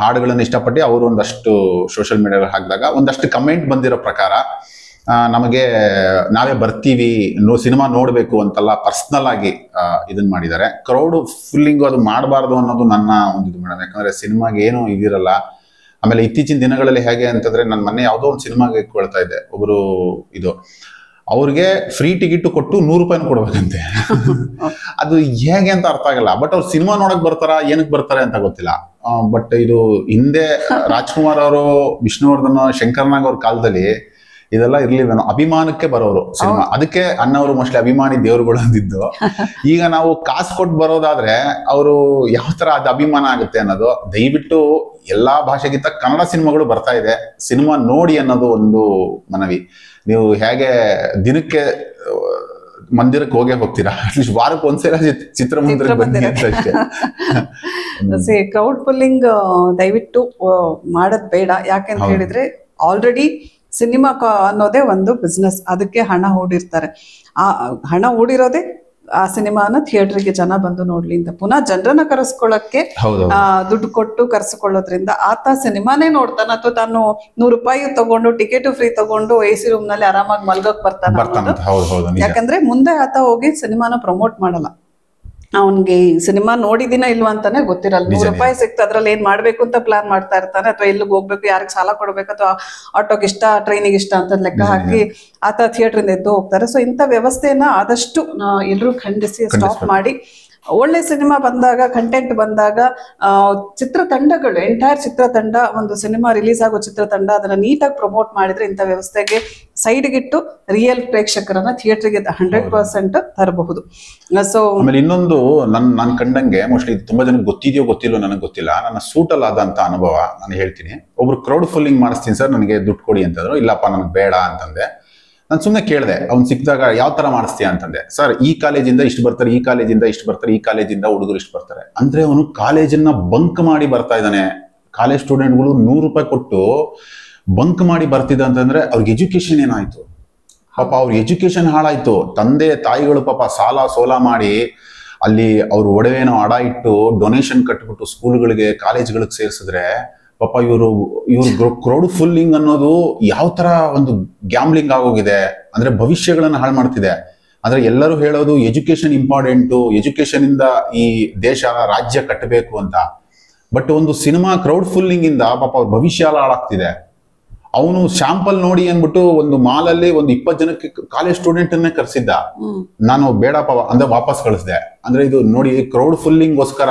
ಹಾಡುಗಳನ್ನು ಇಷ್ಟಪಟ್ಟು ಅವರು ಒಂದಷ್ಟು ಸೋಷಿಯಲ್ ಮೀಡಿಯಾದಲ್ಲಿ ಹಾಕಿದಾಗ ಒಂದಷ್ಟು ಕಮೆಂಟ್ ಬಂದಿರೋ ಪ್ರಕಾರ ನಮಗೆ ನಾವೇ ಬರ್ತೀವಿ, ಸಿನಿಮಾ ನೋಡ್ಬೇಕು ಅಂತೆಲ್ಲ ಪರ್ಸನಲ್ ಆಗಿ ಇದನ್ ಮಾಡಿದ್ದಾರೆ. ಕ್ರೌಡ್ ಫುಲ್ಲಿಂಗ್ ಅದು ಮಾಡಬಾರ್ದು ಅನ್ನೋದು ನನ್ನ ಒಂದು ಮೇಡಮ್. ಯಾಕಂದ್ರೆ ಸಿನಿಮಾಗೆ ಏನು ಇದಿರಲ್ಲ. ಆಮೇಲೆ ಇತ್ತೀಚಿನ ದಿನಗಳಲ್ಲಿ ಹೇಗೆ ಅಂತಂದ್ರೆ, ನನ್ನ ಮೊನ್ನೆ ಯಾವುದೋ ಒಂದು ಸಿನಿಮಾಗೆ ಕೊಳ್ತಾ ಇದ್ದೆ, ಒಬ್ರು ಅವ್ರಿಗೆ ಫ್ರೀ ಟಿಕೆಟ್ ಕೊಟ್ಟು 100 ರೂಪಾಯಿನ ಕೊಡ್ಬೇಕಂತೆ. ಅದು ಹೇಗೆ ಅಂತ ಅರ್ಥ ಆಗಲ್ಲ. ಬಟ್ ಅವ್ರು ಸಿನಿಮಾ ನೋಡಕ್ ಬರ್ತಾರ, ಏನಕ್ಕೆ ಬರ್ತಾರೆ ಅಂತ ಗೊತ್ತಿಲ್ಲ. ಬಟ್ ಇದು ಹಿಂದೆ ರಾಜ್ಕುಮಾರ್ ಅವರು, ವಿಷ್ಣುವರ್ಧನ್, ಶಂಕರ್ನಾಗ್ ಅವ್ರ ಕಾಲದಲ್ಲಿ ಇದೆಲ್ಲ ಇರ್ಲಿಲ್ಲ. ಅಭಿಮಾನಕ್ಕೆ ಬರೋರು ಸಿನಿಮಾ, ಅದಕ್ಕೆ ಅಣ್ಣವರು ಮೋಸ್ಟ್ಲಿ ಅಭಿಮಾನಿ ದೇವರುಗಳು ಅಂದಿದ್ದು. ಈಗ ನಾವು ಕಾಸು ಕೊಟ್ಟು ಬರೋದಾದ್ರೆ ಅವರು ಯಾವ ತರ ಅದು ಅಭಿಮಾನ ಆಗುತ್ತೆ ಅನ್ನೋದು. ದಯವಿಟ್ಟು ಎಲ್ಲಾ ಭಾಷೆಗಿಂತ ಕನ್ನಡ ಸಿನಿಮಾಗಳು ಬರ್ತಾ ಇದೆ, ಸಿನಿಮಾ ನೋಡಿ ಅನ್ನೋದು ಒಂದು ಮನವಿ. ನೀವು ಹೇಗೆ ದಿನಕ್ಕೆ ಮಂದಿರಕ್ಕೆ ಹೋಗ್ತೀರಾ, ಅಟ್ಲೀಸ್ಟ್ ವಾರಕ್ಕೆ ಒಂದ್ಸಲ ಚಿತ್ರಮಂದಿರಕ್ಕೆ ಬನ್ನಿ ಅಂತ ಅಷ್ಟೇ. ಕ್ರೌಡ್ ಪುಲ್ಲಿಂಗ್ ದಯವಿಟ್ಟು ಮಾಡೋದ್ ಬೇಡ. ಯಾಕೆಂತ ಹೇಳಿದ್ರೆ ಆಲ್ರೆಡಿ ಸಿನಿಮಾ ಅನ್ನೋದೇ ಒಂದು ಬಿಸ್ನೆಸ್, ಅದಕ್ಕೆ ಹಣ ಹೂಡಿರ್ತಾರೆ. ಆ ಹಣ ಹೂಡಿರೋದೇ ಆ ಸಿನಿಮಾನ ಥಿಯೇಟರ್ಗೆ ಜನ ಬಂದು ನೋಡ್ಲಿ ಅಂತ. ಪುನಃ ಜನರನ್ನ ಕರೆಸ್ಕೊಳ್ಳಕ್ಕೆ ದುಡ್ಡು ಕೊಟ್ಟು ಕರೆಸ್ಕೊಳ್ಳೋದ್ರಿಂದ ಆತ ಸಿನಿಮಾನೇ ನೋಡ್ತಾನ, ಅಥವಾ ತಾನು ₹100 ತಗೊಂಡು ಟಿಕೆಟ್ ಫ್ರೀ ತಗೊಂಡು AC ರೂಮ್ ನಲ್ಲಿ ಆರಾಮಾಗಿ ಮಲ್ಗಕ್ ಬರ್ತಾನ. ಯಾಕಂದ್ರೆ ಮುಂದೆ ಆತ ಹೋಗಿ ಸಿನಿಮಾನ ಪ್ರಮೋಟ್ ಮಾಡಲ್ಲ. ಅವನ್ಗೆ ಸಿನಿಮಾ ನೋಡಿದಿನ ಇಲ್ವಾ ಅಂತಾನೆ ಗೊತ್ತಿರಲ್ಲ. ₹100 ಸಿಕ್ತು, ಅದ್ರಲ್ಲಿ ಏನ್ ಮಾಡ್ಬೇಕು ಅಂತ ಪ್ಲಾನ್ ಮಾಡ್ತಾ ಇರ್ತಾನೆ, ಅಥವಾ ಎಲ್ಲಿಗೆ ಹೋಗ್ಬೇಕು, ಯಾರಿಗೆ ಸಾಲ ಕೊಡ್ಬೇಕು, ಅಥವಾ ಆಟೋಗೆ ಇಷ್ಟ, ಟ್ರೈನಿಗೆ ಇಷ್ಟ ಅಂತ ಲೆಕ್ಕ ಹಾಕಿ ಆತ ಥಿಯೇಟರ್ ಎದ್ದು ಹೋಗ್ತಾರೆ. ಸೊ ಇಂಥ ವ್ಯವಸ್ಥೆಯನ್ನ ಆದಷ್ಟು ಎಲ್ಲರೂ ಖಂಡಿಸಿ ಸ್ಟಾಪ್ ಮಾಡಿ, ಒಳ್ಳೆ ಸಿನಿಮಾ ಬಂದಾಗ, ಕಂಟೆಂಟ್ ಬಂದಾಗ ಚಿತ್ರತಂಡಗಳು, ಎಂಟೈರ್ ಚಿತ್ರತಂಡ, ಒಂದು ಸಿನಿಮಾ ರಿಲೀಸ್ ಆಗೋ ಚಿತ್ರತಂಡ ಅದನ್ನ ನೀಟಾಗಿ ಪ್ರಮೋಟ್ ಮಾಡಿದ್ರೆ ಇಂಥ ವ್ಯವಸ್ಥೆಗೆ ಸೈಡ್ಗಿಟ್ಟು ರಿಯಲ್ ಪ್ರೇಕ್ಷಕರನ್ನ ಥಿಯೇಟರ್ಗೆ 100% ತರಬಹುದು. ಸೊ ಆಮೇಲೆ ಇನ್ನೊಂದು ನನ್ ಕಂಡಂಗೆ ಮೋಸ್ಟ್ಲಿ ತುಂಬಾ ಜನಕ್ಕೆ ಗೊತ್ತಿದೆಯೋ ಗೊತ್ತಿಲ್ಲೋ ನನಗೆ ಗೊತ್ತಿಲ್ಲ, ನನ್ನ ಸೂಟಲ್ ಆದಂತ ಅನುಭವ ನಾನು ಹೇಳ್ತೀನಿ. ಒಬ್ರು ಕ್ರೌಡ್ ಫುಲ್ಲಿಂಗ್ ಮಾಡಿಸ್ತೀನಿ ಸರ್, ನನಗೆ ದುಡ್ಡು ಕೊಡಿ ಅಂತಂದ್ರು. ಇಲ್ಲಪ್ಪ ನನಗೆ ಬೇಡ ಅಂತಂದೆ. ನಾನು ಸುಮ್ಮನೆ ಕೇಳಿದೆ, ಅವ್ನು ಸಿಕ್ಕಿದಾಗ ಯಾವ ತರ ಮಾಡಿಸ್ತೀಯ ಅಂತಂದೆ. ಸರ್ ಈ ಕಾಲೇಜಿಂದ ಇಷ್ಟು ಬರ್ತಾರೆ, ಈ ಕಾಲೇಜಿಂದ ಇಷ್ಟು ಬರ್ತಾರೆ, ಈ ಕಾಲೇಜಿಂದ ಹುಡುಗರು ಇಷ್ಟು ಬರ್ತಾರೆ ಅಂದ್ರೆ ಅವನು ಕಾಲೇಜನ್ನ ಬಂಕ್ ಮಾಡಿ ಬರ್ತಾ ಇದ್ದಾನೆ. ಕಾಲೇಜ್ ಸ್ಟೂಡೆಂಟ್ಗಳು ₹100 ಕೊಟ್ಟು ಬಂಕ್ ಮಾಡಿ ಬರ್ತಿದ್ದ ಅಂತಂದ್ರೆ ಅವ್ರಿಗೆ ಎಜುಕೇಶನ್ ಏನಾಯ್ತು ಪಾಪ, ಅವ್ರ ಎಜುಕೇಶನ್ ಹಾಳಾಯ್ತು. ತಂದೆ ತಾಯಿಗಳು ಪಾಪ ಸಾಲ ಸೋಲ ಮಾಡಿ ಅಲ್ಲಿ ಅವ್ರ ಒಡವೆನೋ ಅಡ ಇಟ್ಟು ಡೊನೇಷನ್ ಕಟ್ಬಿಟ್ಟು ಸ್ಕೂಲ್ಗಳಿಗೆ ಕಾಲೇಜ್ಗಳಿಗೆ ಸೇರಿಸಿದ್ರೆ ಪಾಪ ಇವರು ಕ್ರೌಡ್ ಫುಲ್ಲಿಂಗ್ ಅನ್ನೋದು ಯಾವ ತರ ಒಂದು ಗ್ಯಾಮ್ಲಿಂಗ್ ಆಗೋಗಿದೆ ಅಂದ್ರೆ ಭವಿಷ್ಯಗಳನ್ನ ಹಾಳು ಮಾಡ್ತಿದೆ. ಅಂದ್ರೆ ಎಲ್ಲರೂ ಹೇಳೋದು ಎಜುಕೇಶನ್ ಇಂಪಾರ್ಟೆಂಟು, ಎಜುಕೇಶನ್ ಇಂದ ಈ ದೇಶ ರಾಜ್ಯ ಕಟ್ಟಬೇಕು ಅಂತ. ಬಟ್ ಒಂದು ಸಿನಿಮಾ ಕ್ರೌಡ್ ಫುಲ್ಲಿಂಗ್ ಇಂದ ಪಾಪ ಅವ್ರ ಭವಿಷ್ಯ ಹಾಳಾಗ್ತಿದೆ. ಅವನು ಶಾಂಪಲ್ ನೋಡಿ ಅಂದ್ಬಿಟ್ಟು ಒಂದು ಮಾಲಲ್ಲಿ ಒಂದು 20 ಜನಕ್ಕೆ ಕಾಲೇಜ್ ಸ್ಟೂಡೆಂಟ್ ಅನ್ನೇ ಕರ್ಸಿದ್ದ. ನಾನು ಬೇಡಪ್ಪ ಅಂದ್ರೆ ವಾಪಸ್ ಕಳಿಸ್ದೆ. ಅಂದ್ರೆ ಇದು ನೋಡಿ ಕ್ರೌಡ್ ಫುಲ್ಲಿಂಗ್ಗೋಸ್ಕರ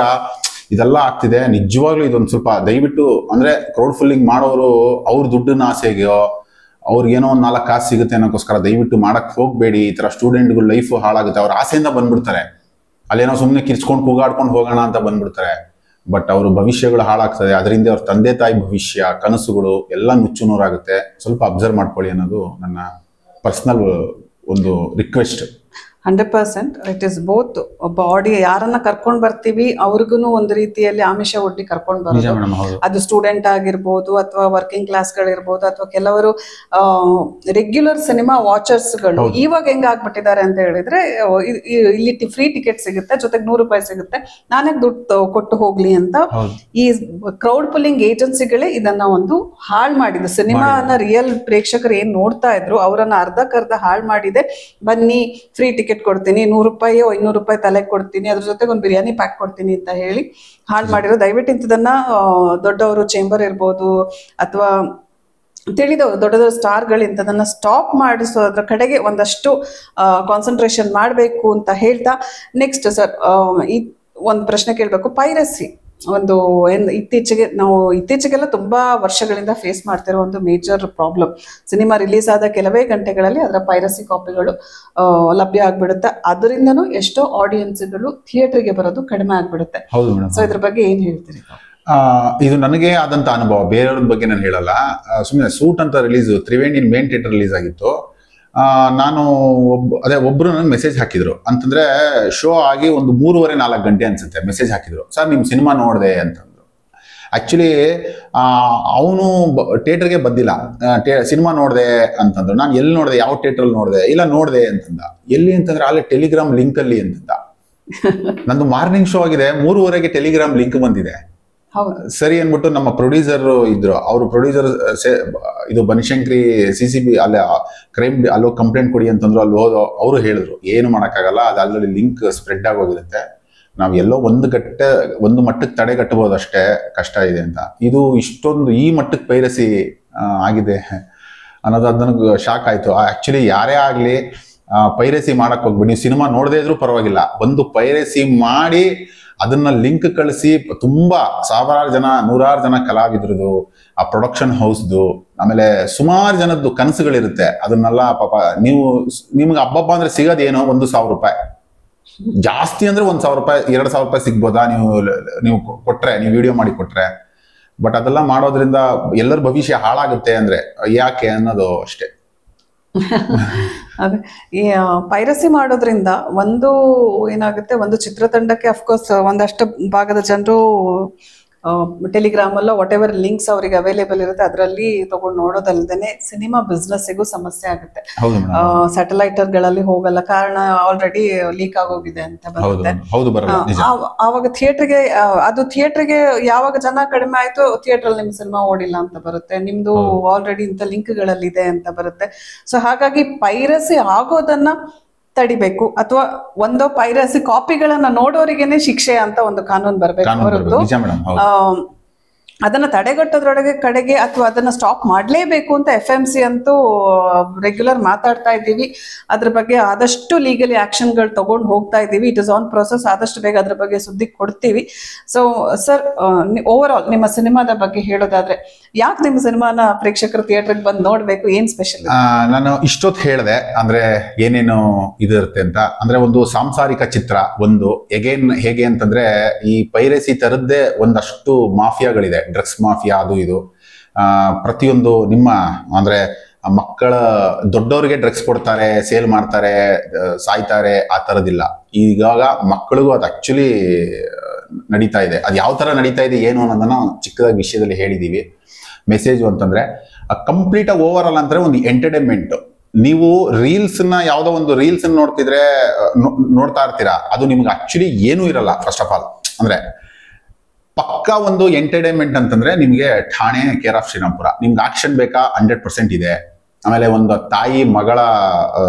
ಇದೆಲ್ಲ ಆಗ್ತಿದೆ. ನಿಜವಾಗ್ಲೂ ಇದೊಂದು ಸ್ವಲ್ಪ ದಯವಿಟ್ಟು ಅಂದ್ರೆ ಕ್ರೌಡ್ ಫುಲ್ಲಿಂಗ್ ಮಾಡೋರು ಅವ್ರ ದುಡ್ಡನ್ನ ಆಸೆಗೋ ಅವ್ರಿಗೇನೋ ಒಂದು 4 ಕಾಸು ಸಿಗುತ್ತೆ ಅನ್ನೋಕ್ಕೋಸ್ಕರ ದಯವಿಟ್ಟು ಮಾಡಕ್ ಹೋಗ್ಬೇಡಿ. ಈ ತರ ಸ್ಟೂಡೆಂಟ್ಗಳು ಲೈಫ್ ಹಾಳಾಗುತ್ತೆ. ಅವ್ರ ಆಸೆಯಿಂದ ಬಂದ್ಬಿಡ್ತಾರೆ, ಅಲ್ಲೇನೋ ಸುಮ್ಮನೆ ಕಿರ್ಚ್ಕೊಂಡು ಕೂಗಾಡ್ಕೊಂಡು ಹೋಗೋಣ ಅಂತ ಬಂದ್ಬಿಡ್ತಾರೆ. ಬಟ್ ಅವ್ರ ಭವಿಷ್ಯಗಳು ಹಾಳಾಗ್ತದೆ. ಅದರಿಂದ ಅವ್ರ ತಂದೆ ತಾಯಿ ಭವಿಷ್ಯ, ಕನಸುಗಳು ಎಲ್ಲ ನುಚ್ಚುನೂರಾಗುತ್ತೆ. ಸ್ವಲ್ಪ ಅಬ್ಸರ್ವ್ ಮಾಡ್ಕೊಳ್ಳಿ ಅನ್ನೋದು ನನ್ನ ಪರ್ಸನಲ್ ಒಂದು ರಿಕ್ವೆಸ್ಟ್. 100% it is both. ಒಬ್ಬ ಯಾರನ್ನ ಕರ್ಕೊಂಡ್ ಬರ್ತೀವಿ ಅವ್ರಿಗೂ ಒಂದು ರೀತಿಯಲ್ಲಿ ಆಮಿಷ ಒಡ್ಡಿ ಕರ್ಕೊಂಡ್ ಬರೋದು. ಅದು ಸ್ಟೂಡೆಂಟ್ ಆಗಿರ್ಬೋದು, ಅಥವಾ ವರ್ಕಿಂಗ್ ಕ್ಲಾಸ್ ಗಳಿರ್ಬೋದು, ಅಥವಾ ಕೆಲವರು ರೆಗ್ಯುಲರ್ ಸಿನಿಮಾ ವಾಚರ್ಸ್ ಗಳು ಇವಾಗ ಹೆಂಗ್ ಆಗ್ಬಿಟ್ಟಿದ್ದಾರೆ ಅಂತ ಹೇಳಿದ್ರೆ, ಇಲ್ಲಿ ಫ್ರೀ ಟಿಕೆಟ್ ಸಿಗುತ್ತೆ, ಜೊತೆಗೆ ₹100 ಸಿಗುತ್ತೆ, ನಾನೇ ದುಡ್ಡು ಕೊಟ್ಟು ಹೋಗ್ಲಿ ಅಂತ ಈ ಕ್ರೌಡ್ ಪುಲ್ಲಿಂಗ್ ಏಜೆನ್ಸಿಗಳೇ ಇದನ್ನ ಒಂದು ಹಾಳು ಮಾಡಿದೆ. ಸಿನಿಮಾನ ರಿಯಲ್ ಪ್ರೇಕ್ಷಕರು ಏನ್ ನೋಡ್ತಾ ಇದ್ರು ಅವರನ್ನ ಅರ್ಧಕ್ಕರ್ಧ ಹಾಳು ಮಾಡಿದೆ. ಬನ್ನಿ ಫ್ರೀ ಟಿಕೆಟ್ ಕೊಡ್ತೀನಿ, ₹100 ₹200 ತಲೆಗೆ ಕೊಡ್ತೀನಿ, ಅದ್ರ ಜೊತೆಗೆ ಒಂದು ಬಿರಿಯಾನಿ ಪ್ಯಾಕ್ ಕೊಡ್ತೀನಿ ಅಂತ ಹೇಳಿ ಹಾಳು ಮಾಡಿರೋ. ದಯವಿಟ್ಟು ಇಂಥದನ್ನ ದೊಡ್ಡವರು, ಚೇಂಬರ್ ಇರ್ಬೋದು, ಅಥವಾ ತಿಳಿದವರು ದೊಡ್ಡ ದೊಡ್ಡ ಸ್ಟಾರ್ಗಳು ಇಂಥದನ್ನ ಸ್ಟಾಪ್ ಮಾಡಿಸೋದ್ರ ಕಡೆಗೆ ಒಂದಷ್ಟು ಕಾನ್ಸಂಟ್ರೇಷನ್ ಮಾಡಬೇಕು ಅಂತ ಹೇಳ್ತಾ, ನೆಕ್ಸ್ಟ್ ಸರ್ ಒಂದು ಪ್ರಶ್ನೆ ಕೇಳಬೇಕು. ಪೈರಸಿ ಒಂದು ಇತ್ತೀಚೆಗೆಲ್ಲ ತುಂಬಾ ವರ್ಷಗಳಿಂದ ಫೇಸ್ ಮಾಡ್ತಿರೋ ಒಂದು ಮೇಜರ್ ಪ್ರಾಬ್ಲಮ್. ಸಿನಿಮಾ ರಿಲೀಸ್ ಆದ ಕೆಲವೇ ಗಂಟೆಗಳಲ್ಲಿ ಅದರ ಪೈರಸಿ ಕಾಪಿಗಳು ಲಭ್ಯ ಆಗ್ಬಿಡುತ್ತೆ. ಅದರಿಂದನೂ ಎಷ್ಟೋ ಆಡಿಯನ್ಸ್ಗಳು ಥಿಯೇಟರ್ಗೆ ಬರೋದು ಕಡಿಮೆ ಆಗ್ಬಿಡುತ್ತೆ. ಸೊ ಇದ್ರ ಬಗ್ಗೆ ಏನ್ ಹೇಳ್ತೀರಿ? ಇದು ನನಗೆ ಆದಂತ ಅನುಭವ, ಬೇರೆಯವ್ರ ಬಗ್ಗೆ ನಾನು ಹೇಳಲ್ಲ. ಸುಮ್ಮನೆ ಸೂಟ್ ಅಂತ release Triveni main theatre release ಆಗಿತ್ತು. ನಾನು ಒಬ್ರು ನನಗೆ ಮೆಸೇಜ್ ಹಾಕಿದ್ರು. ಅಂತಂದ್ರೆ ಶೋ ಆಗಿ ಒಂದು 3:30-4 ಗಂಟೆ ಅನ್ಸುತ್ತೆ. ಮೆಸೇಜ್ ಹಾಕಿದ್ರು, ಸರ್ ನಿಮ್ ಸಿನಿಮಾ ನೋಡಿದೆ ಅಂತಂದ್ರು. ಆಕ್ಚುಲಿ ಅವನು ಥಿಯೇಟರ್ಗೆ ಬಂದಿಲ್ಲ, ಸಿನಿಮಾ ನೋಡಿದೆ ಅಂತಂದ್ರು. ನಾನು ಎಲ್ಲಿ ನೋಡಿದೆ, ಯಾವ ಥಿಯೇಟರ್ ನೋಡಿದೆ, ಇಲ್ಲ ನೋಡಿದೆ ಅಂತಂದ. ಎಲ್ಲಿ ಅಂತಂದ್ರೆ ಅಲ್ಲೇ ಟೆಲಿಗ್ರಾಮ್ ಲಿಂಕ್ ಅಲ್ಲಿ ಅಂತಂದ. ನಂದು ಮಾರ್ನಿಂಗ್ ಶೋ ಆಗಿದೆ, 3:30ಗೆ ಟೆಲಿಗ್ರಾಮ್ ಲಿಂಕ್ ಬಂದಿದೆ. ಸರಿ ಅನ್ಬಿಟ್ಟು ನಮ್ಮ ಪ್ರೊಡ್ಯೂಸರ್ ಇದ್ರು, ಅವರು ಪ್ರೊಡ್ಯೂಸರ್ ಇದು ಬನಶಂಕರಿ CCB ಅಲ್ಲೇ ಕ್ರೈಮ್ ಅಲ್ಲೋ ಕಂಪ್ಲೇಂಟ್ ಕೊಡಿ ಅಂತಂದ್ರು. ಅಲ್ಲಿ ಹೋದೋ ಅವರು ಹೇಳಿದ್ರು ಏನು ಮಾಡೋಕ್ಕಾಗಲ್ಲ, ಅದು ಆಲ್ರೆಡಿ ಲಿಂಕ್ ಸ್ಪ್ರೆಡ್ ಆಗೋಗಿರುತ್ತೆ, ನಾವು ಎಲ್ಲೋ ಒಂದು ಮಟ್ಟಕ್ಕೆ ತಡೆಗಟ್ಟಬಹುದು ಅಷ್ಟೇ, ಕಷ್ಟ ಇದೆ ಅಂತ. ಇದು ಇಷ್ಟೊಂದು ಈ ಮಟ್ಟಕ್ಕೆ ಪೈರಸಿ ಆಗಿದೆ ಅನ್ನೋದು ನನಗೆ ಶಾಕ್ ಆಯ್ತು. ಆಕ್ಚುಲಿ ಯಾರೇ ಆಗ್ಲಿ ಪೈರಸಿ ಮಾಡಕ್ ಹೋಗ್ಬಿಡಿ. ನೀವು ಸಿನಿಮಾ ನೋಡದೇ ಇದ್ರೂ ಪರವಾಗಿಲ್ಲ, ಒಂದು ಪೈರಸಿ ಮಾಡಿ ಅದನ್ನ ಲಿಂಕ್ ಕಳಿಸಿ ತುಂಬಾ ಸಾವಿರಾರು ಜನ, 100 ಜನ ಕಲಾವಿದ್ರದು, ಆ ಪ್ರೊಡಕ್ಷನ್ ಹೌಸ್ದು, ಆಮೇಲೆ ಸುಮಾರು ಜನದ್ದು ಕನಸುಗಳಿರುತ್ತೆ. ಅದನ್ನೆಲ್ಲ ಪಾಪ ನಿಮ್ಗೆ ಹಬ್ಬ ಅಂದ್ರೆ ಸಿಗೋದೇನೋ ₹1,000, ಜಾಸ್ತಿ ಅಂದ್ರೆ ₹1,000, ₹2,000 ಸಿಗ್ಬೋದಾ ನೀವು ಕೊಟ್ರೆ, ನೀವು ವಿಡಿಯೋ ಮಾಡಿ ಕೊಟ್ರೆ. ಬಟ್ ಅದೆಲ್ಲ ಮಾಡೋದ್ರಿಂದ ಎಲ್ಲರ ಭವಿಷ್ಯ ಹಾಳಾಗುತ್ತೆ ಅಂದ್ರೆ ಯಾಕೆ ಅನ್ನೋದು ಅಷ್ಟೇ. ಅದೇ ಈ ಪೈರಸಿ ಮಾಡೋದ್ರಿಂದ ಒಂದು ಏನಾಗುತ್ತೆ, ಒಂದು ಚಿತ್ರತಂಡಕ್ಕೆ ಅಫ್ಕೋರ್ಸ್ ಒಂದಷ್ಟು ಭಾಗದ ಜನರು ಟೆಲಿಗ್ರಾಮ್ ಅಲ್ಲ ವಾಟ್ ಎವರ್ ಲಿಂಕ್ಸ್ ಅವರಿಗೆ ಅವೈಲೇಬಲ್ ಇರುತ್ತೆ ಅದರಲ್ಲಿ ತಗೊಂಡು ನೋಡೋದಲ್ದೇನೆ ಸಿನಿಮಾ ಬಿಸ್ನೆಸ್ಸಿಗೂ ಸಮಸ್ಯೆ ಆಗುತ್ತೆ. ಸ್ಯಾಟಲೈಟರ್ಗಳಲ್ಲಿ ಹೋಗಲ್ಲ, ಕಾರಣ ಆಲ್ರೆಡಿ ಲೀಕ್ ಆಗೋಗಿದೆ ಅಂತ ಬರುತ್ತೆ. ಆವಾಗ ಥಿಯೇಟರ್ಗೆ ಅದು ಥಿಯೇಟರ್ಗೆ ಯಾವಾಗ ಜನ ಕಡಿಮೆ ಆಯ್ತು ಥಿಯೇಟರ್ ನಿಮ್ ಸಿನಿಮಾ ಓಡಿಲ್ಲ ಅಂತ ಬರುತ್ತೆ, ನಿಮ್ದು ಆಲ್ರೆಡಿ ಇಂಥ ಲಿಂಕ್ಗಳಲ್ಲಿದೆ ಅಂತ ಬರುತ್ತೆ. ಸೊ ಹಾಗಾಗಿ ಪೈರಸಿ ಆಗೋದನ್ನ ತಡಿಬೇಕು, ಅಥವಾ ಒಂದು ಪೈರಸಿ ಕಾಪಿಗಳನ್ನ ನೋಡೋರಿಗೇನೆ ಶಿಕ್ಷೆ ಅಂತ ಒಂದು ಕಾನೂನು ಬರ್ಬೇಕು ಹೊರತು ಅದನ್ನ ತಡೆಗಟ್ಟೋದ್ರೊಳಗೆ ಕಡೆಗೆ ಅಥವಾ ಅದನ್ನ ಸ್ಟಾಪ್ ಮಾಡಲೇಬೇಕು ಅಂತ FMC ಅಂತೂ ರೆಗ್ಯುಲರ್ ಮಾತಾಡ್ತಾ ಇದ್ದೀವಿ. ಅದ್ರ ಬಗ್ಗೆ ಆದಷ್ಟು ಲೀಗಲಿ ಆಕ್ಷನ್ಗಳು ತಗೊಂಡು ಹೋಗ್ತಾ ಇದ್ದೀವಿ. It is on process. ಆದಷ್ಟು ಬೇಗ ಅದ್ರ ಬಗ್ಗೆ ಸುದ್ದಿ ಕೊಡ್ತೀವಿ. ಸೊ ಸರ್, ಓವರ್ ಆಲ್ ನಿಮ್ಮ ಸಿನಿಮಾದ ಬಗ್ಗೆ ಹೇಳೋದಾದ್ರೆ, ಯಾಕೆ ನಿಮ್ಮ ಸಿನಿಮಾನ ಪ್ರೇಕ್ಷಕರು ಥಿಯೇಟರ್ಗೆ ಬಂದು ನೋಡ್ಬೇಕು, ಏನ್ ಸ್ಪೆಷಲ್? ನಾನು ಇಷ್ಟೊತ್ತು ಹೇಳಿದೆ ಅಂದ್ರೆ ಏನೇನು ಇದಿರುತ್ತೆ ಅಂತ. ಅಂದ್ರೆ ಒಂದು ಸಾಂಸಾರಿಕ ಚಿತ್ರ, ಒಂದು ಎಗೇನ್ ಹೇಗೆ ಅಂತಂದ್ರೆ ಈ ಪೈರಸಿ ತರದ್ದೇ ಒಂದಷ್ಟು ಮಾಫಿಯಾಗಳಿದೆ, ಡ್ರಗ್ಸ್ ಮಾಫಿಯಾ, ಅದು ಇದು. ಪ್ರತಿಯೊಂದು ನಿಮ್ಮ ಅಂದ್ರೆ ಮಕ್ಕಳ ದೊಡ್ಡವರಿಗೆ ಡ್ರಗ್ಸ್ ಕೊಡ್ತಾರೆ, ಸೇಲ್ ಮಾಡ್ತಾರೆ, ಸಾಯ್ತಾರೆ, ಆ ತರದಿಲ್ಲ. ಈಗಾಗ ಮಕ್ಕಳಿಗೂ ಅದು ಆಕ್ಚುಲಿ ನಡೀತಾ ಇದೆ. ಅದು ಯಾವ ತರ ನಡೀತಾ ಇದೆ ಏನು ಅನ್ನೋದನ್ನ ಚಿಕ್ಕದಾಗಿ ವಿಷಯದಲ್ಲಿ ಹೇಳಿದೀವಿ. ಮೆಸೇಜ್ ಅಂತಂದ್ರೆ ಕಂಪ್ಲೀಟ್ ಆಗಿ ಓವರ್ ಆಲ್ ಅಂದ್ರೆ ಒಂದು ಎಂಟರ್ಟೈನ್ಮೆಂಟ್. ನೀವು ರೀಲ್ಸ್ ನ ಯಾವ್ದೋ ಒಂದು ರೀಲ್ಸ್ ನೋಡ್ತಿದ್ರೆ ನೋಡ್ತಾ ಇರ್ತೀರಾ, ಅದು ನಿಮ್ಗೆ ಆಕ್ಚುಲಿ ಏನೂ ಇರಲ್ಲ. ಫಸ್ಟ್ ಆಫ್ ಆಲ್ ಅಂದ್ರೆ ಪಕ್ಕಾ ಒಂದು ಎಂಟರ್ಟೈನ್ಮೆಂಟ್ ಅಂತಂದ್ರೆ ನಿಮ್ಗೆ ಠಾಣೆ, ಕೇರ್ ಆಫ್ ಶ್ರೀರಾಮ್ಪುರ. ನಿಮ್ಗೆ ಆಕ್ಷನ್ ಬೇಕಾ? 100% ಇದೆ. ಆಮೇಲೆ ಒಂದು ತಾಯಿ ಮಗಳ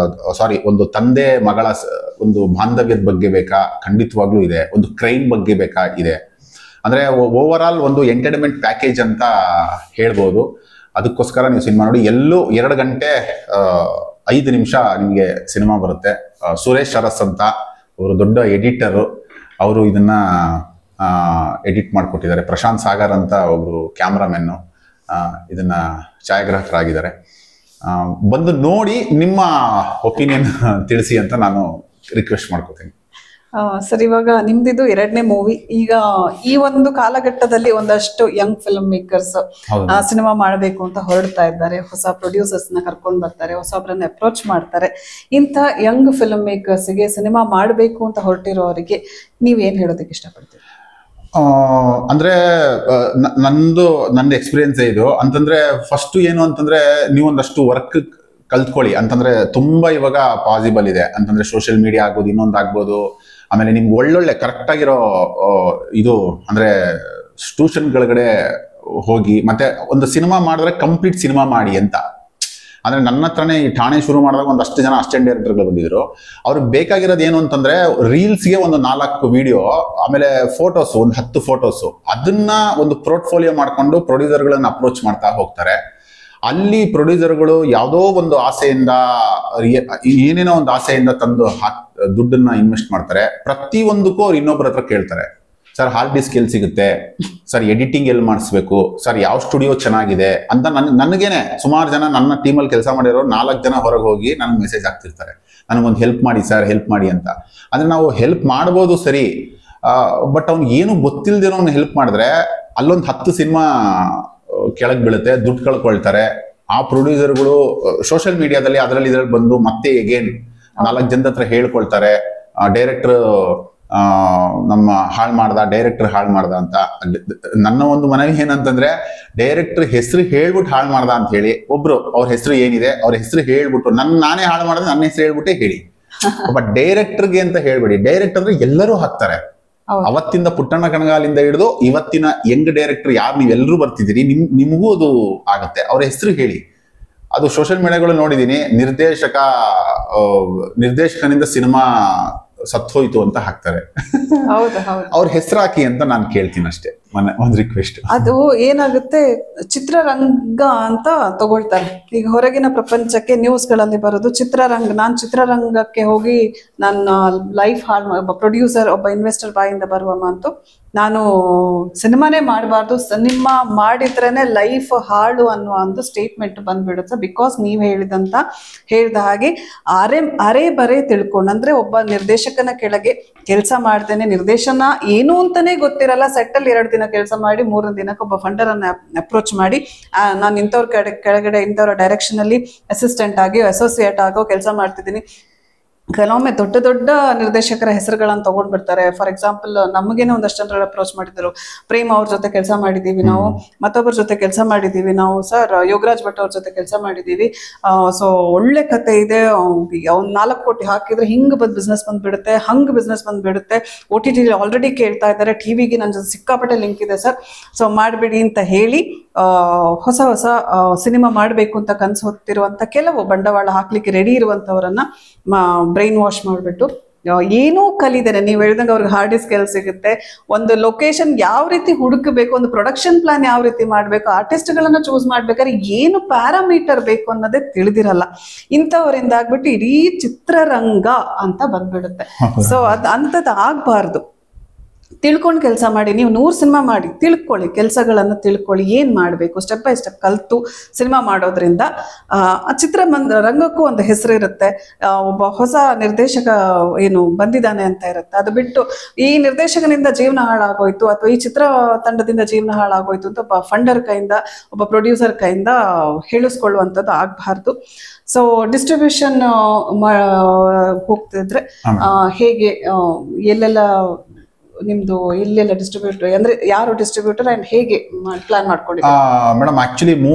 ಒಂದು ತಂದೆ ಮಗಳ ಒಂದು ಬಾಂಧವ್ಯದ ಬಗ್ಗೆ ಬೇಕಾ? ಖಂಡಿತವಾಗ್ಲೂ ಇದೆ. ಒಂದು ಕ್ರೈಮ್ ಬಗ್ಗೆ ಬೇಕಾ? ಇದೆ. ಅಂದ್ರೆ ಓವರ್ ಆಲ್ ಒಂದು ಎಂಟರ್ಟೈನ್ಮೆಂಟ್ ಪ್ಯಾಕೇಜ್ ಅಂತ ಹೇಳ್ಬೋದು. ಅದಕ್ಕೋಸ್ಕರ ನೀವು ಸಿನಿಮಾ ನೋಡಿ. ಎಲ್ಲೂ 2 ಗಂಟೆ 5 ನಿಮಿಷ ನಿಮಗೆ ಸಿನಿಮಾ ಬರುತ್ತೆ. ಸುರೇಶ್ ಅರಸ್ ಅಂತ ಅವರು ದೊಡ್ಡ ಎಡಿಟರು, ಅವರು ಇದನ್ನ ಎಡಿಟ್ ಮಾಡಿಕೊಟ್ಟಿದ್ದಾರೆ. ಪ್ರಶಾಂತ್ ಸಾಗರ್ ಅಂತ ಒಬ್ರು ಕ್ಯಾಮ್ರಾಮೆನ್ನು ಇದನ್ನ ಛಾಯಾಗ್ರಾಹಕರಾಗಿದ್ದಾರೆ. ಬಂದು ನೋಡಿ ನಿಮ್ಮ ಒಪಿನಿಯನ್ ತಿಳಿಸಿ ಅಂತ ನಾನು ರಿಕ್ವೆಸ್ಟ್ ಮಾಡ್ಕೋತೀನಿ. ಸರ್, ಇವಾಗ ನಿಮ್ದಿದು 2ನೇ ಮೂವಿ. ಈಗ ಈ ಒಂದು ಕಾಲಘಟ್ಟದಲ್ಲಿ ಒಂದಷ್ಟು ಯಂಗ್ ಫಿಲ್ಮ್ ಮೇಕರ್ಸ್ ಸಿನಿಮಾ ಮಾಡಬೇಕು ಅಂತ ಹೊರಡ್ತಾ ಇದ್ದಾರೆ. ಹೊಸ ಪ್ರೊಡ್ಯೂಸರ್ಸ್ ನ ಕರ್ಕೊಂಡು ಬರ್ತಾರೆ, ಹೊಸೊಬ್ರನ್ನ ಅಪ್ರೋಚ್ ಮಾಡ್ತಾರೆ. ಇಂಥ ಯಂಗ್ ಫಿಲ್ಮ್ ಮೇಕರ್ಸ್ಗೆ ಸಿನಿಮಾ ಮಾಡಬೇಕು ಅಂತ ಹೊರಟಿರೋರಿಗೆ ನೀವೇನ್ ಹೇಳೋದಕ್ಕೆ ಇಷ್ಟಪಡ್ತೀರಿ? ಅಂದ್ರೆ ನಂದು ಎಕ್ಸ್ಪೀರಿಯನ್ಸ್ ಇದು ಅಂತಂದ್ರೆ, ಫಸ್ಟ್ ಏನು ಅಂತಂದ್ರೆ ನೀವು ಒಂದಷ್ಟು ವರ್ಕ್ ಕಲ್ತ್ಕೊಳ್ಳಿ ಅಂತಂದ್ರೆ ತುಂಬಾ ಇವಾಗ ಪಾಸಿಬಲ್ ಇದೆ. ಅಂತಂದ್ರೆ ಸೋಷಿಯಲ್ ಮೀಡಿಯಾ ಆಗ್ಬೋದು, ಇನ್ನೊಂದು ಆಗ್ಬೋದು. ಆಮೇಲೆ ನಿಮ್ಗೆ ಒಳ್ಳೊಳ್ಳೆ ಕರೆಕ್ಟ್ ಆಗಿರೋ ಇದು ಅಂದ್ರೆ ಟ್ಯೂಷನ್ ಗಳಗಡೆ ಹೋಗಿ ಮತ್ತೆ ಒಂದು ಸಿನಿಮಾ ಮಾಡಿದ್ರೆ ಕಂಪ್ಲೀಟ್ ಸಿನಿಮಾ ಮಾಡಿ ಅಂತ. ಅಂದ್ರೆ ನನ್ನ ಹತ್ರನೇ ಈ ಠಾಣೆ ಶುರು ಮಾಡಿದಾಗ ಒಂದಷ್ಟು ಜನ ಅಸಿಸ್ಟೆಂಟ್ ಡೈರೆಕ್ಟರ್ಗಳು ಬಂದಿದ್ರು. ಅವ್ರಿಗೆ ಬೇಕಾಗಿರೋದು ಏನು ಅಂತಂದ್ರೆ ರೀಲ್ಸ್ಗೆ ಒಂದು 4 ವಿಡಿಯೋ, ಆಮೇಲೆ ಫೋಟೋಸ್ ಒಂದು 10 ಫೋಟೋಸ್, ಅದನ್ನ ಒಂದು ಪೋರ್ಟ್ಫೋಲಿಯೋ ಮಾಡ್ಕೊಂಡು ಪ್ರೊಡ್ಯೂಸರ್ಗಳನ್ನ ಅಪ್ರೋಚ್ ಮಾಡ್ತಾ ಹೋಗ್ತಾರೆ. ಅಲ್ಲಿ ಪ್ರೊಡ್ಯೂಸರ್ಗಳು ಯಾವುದೋ ಒಂದು ಆಸೆಯಿಂದ, ಏನೇನೋ ಒಂದು ಆಸೆಯಿಂದ ತಂದು ದುಡ್ಡನ್ನ ಇನ್ವೆಸ್ಟ್ ಮಾಡ್ತಾರೆ. ಪ್ರತಿಯೊಂದಕ್ಕೂ ಅವ್ರು ಇನ್ನೊಬ್ಬರ ಹತ್ರ ಕೇಳ್ತಾರೆ, ಸರ್ ಹಾರ್ಡ್ ಡಿಸ್ಕ್ ಎಲ್ಲಿ ಸಿಗುತ್ತೆ, ಸರ್ ಎಡಿಟಿಂಗ್ ಎಲ್ಲಿ ಮಾಡಿಸ್ಬೇಕು, ಸರ್ ಯಾವ ಸ್ಟುಡಿಯೋ ಚೆನ್ನಾಗಿದೆ ಅಂತ. ನನಗೇನೆ ಸುಮಾರು ಜನ ನನ್ನ ಟೀಮಲ್ಲಿ ಕೆಲಸ ಮಾಡಿರೋ 4 ಜನ ಹೊರಗೆ ಹೋಗಿ ನನಗೆ ಮೆಸೇಜ್ ಆಗ್ತಿರ್ತಾರೆ, ನನಗೊಂದು ಹೆಲ್ಪ್ ಮಾಡಿ ಸರ್, ಹೆಲ್ಪ್ ಮಾಡಿ ಅಂತ. ಅಂದ್ರೆ ನಾವು ಹೆಲ್ಪ್ ಮಾಡ್ಬೋದು ಸರಿ, ಬಟ್ ಅವ್ನಿಗೆ ಏನು ಗೊತ್ತಿಲ್ದಿರೋ ಅವ್ನು ಹೆಲ್ಪ್ ಮಾಡಿದ್ರೆ ಅಲ್ಲೊಂದು 10 ಸಿನಿಮಾ ಕೆಳಗೆ ಬೀಳುತ್ತೆ, ದುಡ್ಡು ಕಳ್ಕೊಳ್ತಾರೆ. ಆ ಪ್ರೊಡ್ಯೂಸರ್ಗಳು ಸೋಷಿಯಲ್ ಮೀಡಿಯಾದಲ್ಲಿ ಇದ್ರಲ್ಲಿ ಬಂದು ಮತ್ತೆ ಎಗೇನ್ 4 ಜನದ ಹತ್ರ ಹೇಳ್ಕೊಳ್ತಾರೆ, ಡೈರೆಕ್ಟರ್ ನಮ್ಮ ಹಾಳು ಮಾಡ್ದ, ಡೈರೆಕ್ಟರ್ ಹಾಳು ಮಾಡ್ದ ಅಂತ. ನನ್ನ ಒಂದು ಮನವಿ ಏನಂತಂದ್ರೆ, ಡೈರೆಕ್ಟರ್ ಹೆಸರು ಹೇಳ್ಬಿಟ್ಟು ಹಾಳು ಮಾಡ್ದ ಅಂತ ಹೇಳಿ, ಒಬ್ರು ಅವ್ರ ಹೆಸರು ಏನಿದೆ ಅವ್ರ ಹೆಸರು ಹೇಳ್ಬಿಟ್ಟು ನಾನೇ ಹಾಳು ಮಾಡಿದ್ರೆ ನನ್ನ ಹೆಸರು ಹೇಳ್ಬಿಟ್ಟೆ ಹೇಳಿ. ಬಟ್ ಡೈರೆಕ್ಟರ್ಗೆ ಅಂತ ಹೇಳ್ಬೇಡಿ. ಡೈರೆಕ್ಟರ್ ಅಂದ್ರೆ ಎಲ್ಲರೂ ಹಾಕ್ತಾರೆ. ಅವತ್ತಿಂದ ಪುಟ್ಟಣ್ಣ ಕಣಗಾಲಿಂದ ಹಿಡಿದು ಇವತ್ತಿನ ಯಂಗ್ ಡೈರೆಕ್ಟರ್ ಯಾರು ನೀವೆಲ್ಲರೂ ಬರ್ತಿದ್ದೀರಿ, ನಿಮಗೂ ಅದು ಆಗತ್ತೆ. ಅವ್ರ ಹೆಸರು ಹೇಳಿ. ಅದು ಸೋಷಿಯಲ್ ಮೀಡಿಯಾಗಳು ನೋಡಿದೀನಿ, ನಿರ್ದೇಶಕನಿಂದ ಸಿನಿಮಾ ಸತ್ತೋಯ್ತು ಅಂತ ಹಾಕ್ತಾರೆ. ಅವ್ರ ಹೆಸರು ಹಾಕಿ ಅಂತ ನಾನು ಕೇಳ್ತೀನಿ ಅಷ್ಟೇ, ಒಂದು ರಿಕ್ವೆಸ್ಟ್. ಅದು ಏನಾಗುತ್ತೆ, ಚಿತ್ರರಂಗ ಅಂತ ತಗೊಳ್ತಾರೆ. ಈಗ ಹೊರಗಿನ ಪ್ರಪಂಚಕ್ಕೆ ನ್ಯೂಸ್ ಗಳಲ್ಲಿ ಬರೋದು ನಾನ್ ಚಿತ್ರರಂಗಕ್ಕೆ ಹೋಗಿ ನನ್ನ ಲೈಫ್ ಹಾಳು, ಪ್ರೊಡ್ಯೂಸರ್ ಒಬ್ಬ ಇನ್ವೆಸ್ಟರ್ ಬಾಯಿಂದ ಬರುವ ಮಾತು, ನಾನು ಸಿನಿಮಾನೇ ಮಾಡಬಾರ್ದು, ಸಿನಿಮಾ ಮಾಡಿದ್ರೇನೆ ಲೈಫ್ ಹಾಳು ಅನ್ನುವ ಒಂದು ಸ್ಟೇಟ್ಮೆಂಟ್ ಬಂದ್ಬಿಡುತ್ತೆ. ಬಿಕಾಸ್ ನೀವ್ ಹೇಳ್ದ ಹಾಗೆ ಅರೆ ಬರೆ ತಿಳ್ಕೊಂಡು, ಅಂದ್ರೆ ಒಬ್ಬ ನಿರ್ದೇಶಕನ ಕೆಳಗೆ ಕೆಲಸ ಮಾಡ್ತೇನೆ, ನಿರ್ದೇಶನ ಏನು ಅಂತಾನೆ ಗೊತ್ತಿರಲ್ಲ, ಸೆಟ್ಟಲ್ಲಿ 2 ದಿನ ದಿನ ಕೆಲಸ ಮಾಡಿ 3ನೇ ದಿನಕ್ಕೆ ಒಬ್ಬ ಫಂಡರ್ ಅನ್ನ ಅಪ್ರೋಚ್ ಮಾಡಿ ನಾನು ಇಂಥವ್ರ ಕೆಳಗಡೆ ಇಂಥವ್ರ ಡೈರೆಕ್ಷನ್ ಅಲ್ಲಿ ಅಸಿಸ್ಟೆಂಟ್ ಆಗಿ ಅಸೋಸಿಯೇಟ್ ಆಗೋ ಕೆಲಸ ಮಾಡ್ತಿದ್ದೀನಿ. ಕೆಲವೊಮ್ಮೆ ದೊಡ್ಡ ದೊಡ್ಡ ನಿರ್ದೇಶಕರ ಹೆಸರುಗಳನ್ನ ತಗೊಂಡ್ಬಿಡ್ತಾರೆ. ಫಾರ್ ಎಕ್ಸಾಂಪಲ್ ನಮಗೇನೆ ಒಂದಷ್ಟು ಜನರ ಅಪ್ರೋಚ್ ಮಾಡಿದ್ರು, ಪ್ರೇಮ್ ಅವ್ರ ಜೊತೆ ಕೆಲಸ ಮಾಡಿದೀವಿ ನಾವು, ಮತ್ತೊಬ್ಬರ ಜೊತೆ ಕೆಲಸ ಮಾಡಿದೀವಿ ನಾವು ಸರ್, ಯೋಗರಾಜ್ ಭಟ್ ಅವ್ರ ಜೊತೆ ಕೆಲಸ ಮಾಡಿದೀವಿ, ಸೊ ಒಳ್ಳೆ ಕತೆ ಇದೆ, ಅವ್ನ್ 4 ಕೋಟಿ ಹಾಕಿದ್ರೆ ಹಿಂಗ್ ಬಿಸ್ನೆಸ್ ಬಂದ್ಬಿಡುತ್ತೆ, ಹಂಗ್ ಬಿಸ್ನೆಸ್ ಬಂದ್ಬಿಡುತ್ತೆ, OTT ಆಲ್ರೆಡಿ ಕೇಳ್ತಾ ಇದ್ದಾರೆ, ಟಿವಿಗೆ ನನ್ನ ಜೊತೆ ಸಿಕ್ಕಾಪಟ್ಟೆ ಲಿಂಕ್ ಇದೆ ಸರ್, ಸೊ ಮಾಡ್ಬಿಡಿ ಅಂತ ಹೇಳಿ ಹೊಸ ಹೊಸ ಸಿನಿಮಾ ಮಾಡಬೇಕು ಅಂತ ಕನ್ಸು ಹೊತ್ತಿರುವಂತ ಕೆಲವು ಬಂಡವಾಳ ಹಾಕ್ಲಿಕ್ಕೆ ರೆಡಿ ಇರುವಂತವರನ್ನ ಬ್ರೈನ್ ವಾಶ್ ಮಾಡಿಬಿಟ್ಟು ಏನೂ ಕಲಿದೇನೆ, ನೀವು ಹೇಳಿದಂಗೆ ಅವ್ರಿಗೆ ಹಾರ್ಡ್ ಸ್ಕಿಲ್ ಸಿಗುತ್ತೆ, ಒಂದು ಲೊಕೇಶನ್ ಯಾವ ರೀತಿ ಹುಡುಕಬೇಕು, ಒಂದು ಪ್ರೊಡಕ್ಷನ್ ಪ್ಲಾನ್ ಯಾವ ರೀತಿ ಮಾಡಬೇಕು, ಆರ್ಟಿಸ್ಟ್ಗಳನ್ನ ಚೂಸ್ ಮಾಡ್ಬೇಕಾದ್ರೆ ಏನು ಪ್ಯಾರಾಮೀಟರ್ ಬೇಕು ಅನ್ನೋದೇ ತಿಳಿದಿರಲ್ಲ. ಇಂಥವರಿಂದ ಆಗ್ಬಿಟ್ಟು ಇಡೀ ಚಿತ್ರರಂಗ ಅಂತ ಬಂದ್ಬಿಡುತ್ತೆ. ಸೊ ಅಂಥದ್ದು ಆಗ್ಬಾರ್ದು. ತಿಳ್ಕೊಂಡು ಕೆಲಸ ಮಾಡಿ, ನೀವು 100 ಸಿನಿಮಾ ಮಾಡಿ ತಿಳ್ಕೊಳ್ಳಿ, ಕೆಲಸಗಳನ್ನು ತಿಳ್ಕೊಳ್ಳಿ, ಏನು ಮಾಡಬೇಕು ಸ್ಟೆಪ್ ಬೈ ಸ್ಟೆಪ್ ಕಲಿತು ಸಿನಿಮಾ ಮಾಡೋದ್ರಿಂದ ಆ ರಂಗಕ್ಕೂ ಒಂದು ಹೆಸರು ಇರುತ್ತೆ, ಒಬ್ಬ ಹೊಸ ನಿರ್ದೇಶಕ ಏನು ಬಂದಿದ್ದಾನೆ ಅಂತ ಇರುತ್ತೆ. ಅದು ಬಿಟ್ಟು ಈ ನಿರ್ದೇಶಕನಿಂದ ಜೀವನ ಹಾಳಾಗೋಯ್ತು ಅಥವಾ ಈ ಚಿತ್ರ ತಂಡದಿಂದ ಜೀವನ ಹಾಳಾಗೋಯ್ತು ಅಂತ ಒಬ್ಬ ಫಂಡರ್ ಕೈಯಿಂದ ಒಬ್ಬ ಪ್ರೊಡ್ಯೂಸರ್ ಕೈಯಿಂದ ಹೇಳಿಸ್ಕೊಳ್ಳುವಂಥದ್ದು ಆಗಬಾರ್ದು. ಸೊ ಡಿಸ್ಟ್ರಿಬ್ಯೂಷನ್ ಹೋಗ್ತಿದ್ರೆ ಹೇಗೆ, ಎಲ್ಲೆಲ್ಲ ನಿಮ್ದು ಎಲ್ಲೆಲ್ಲ ಡಿಸ್ಟ್ರಿಬ್ಯೂಟರ್ ಅಂದ್ರೆ ಯಾರು ಡಿಸ್ಟ್ರಿಬ್ಯೂಟರ್ ಅಂಡ್ ಹೇಗೆ ಪ್ಲಾನ್ ಮಾಡ್ಕೊಂಡಿದ್ದೀರಾ? ಮೇಡಮ್ ಆಕ್ಚುಲಿ ಮೇ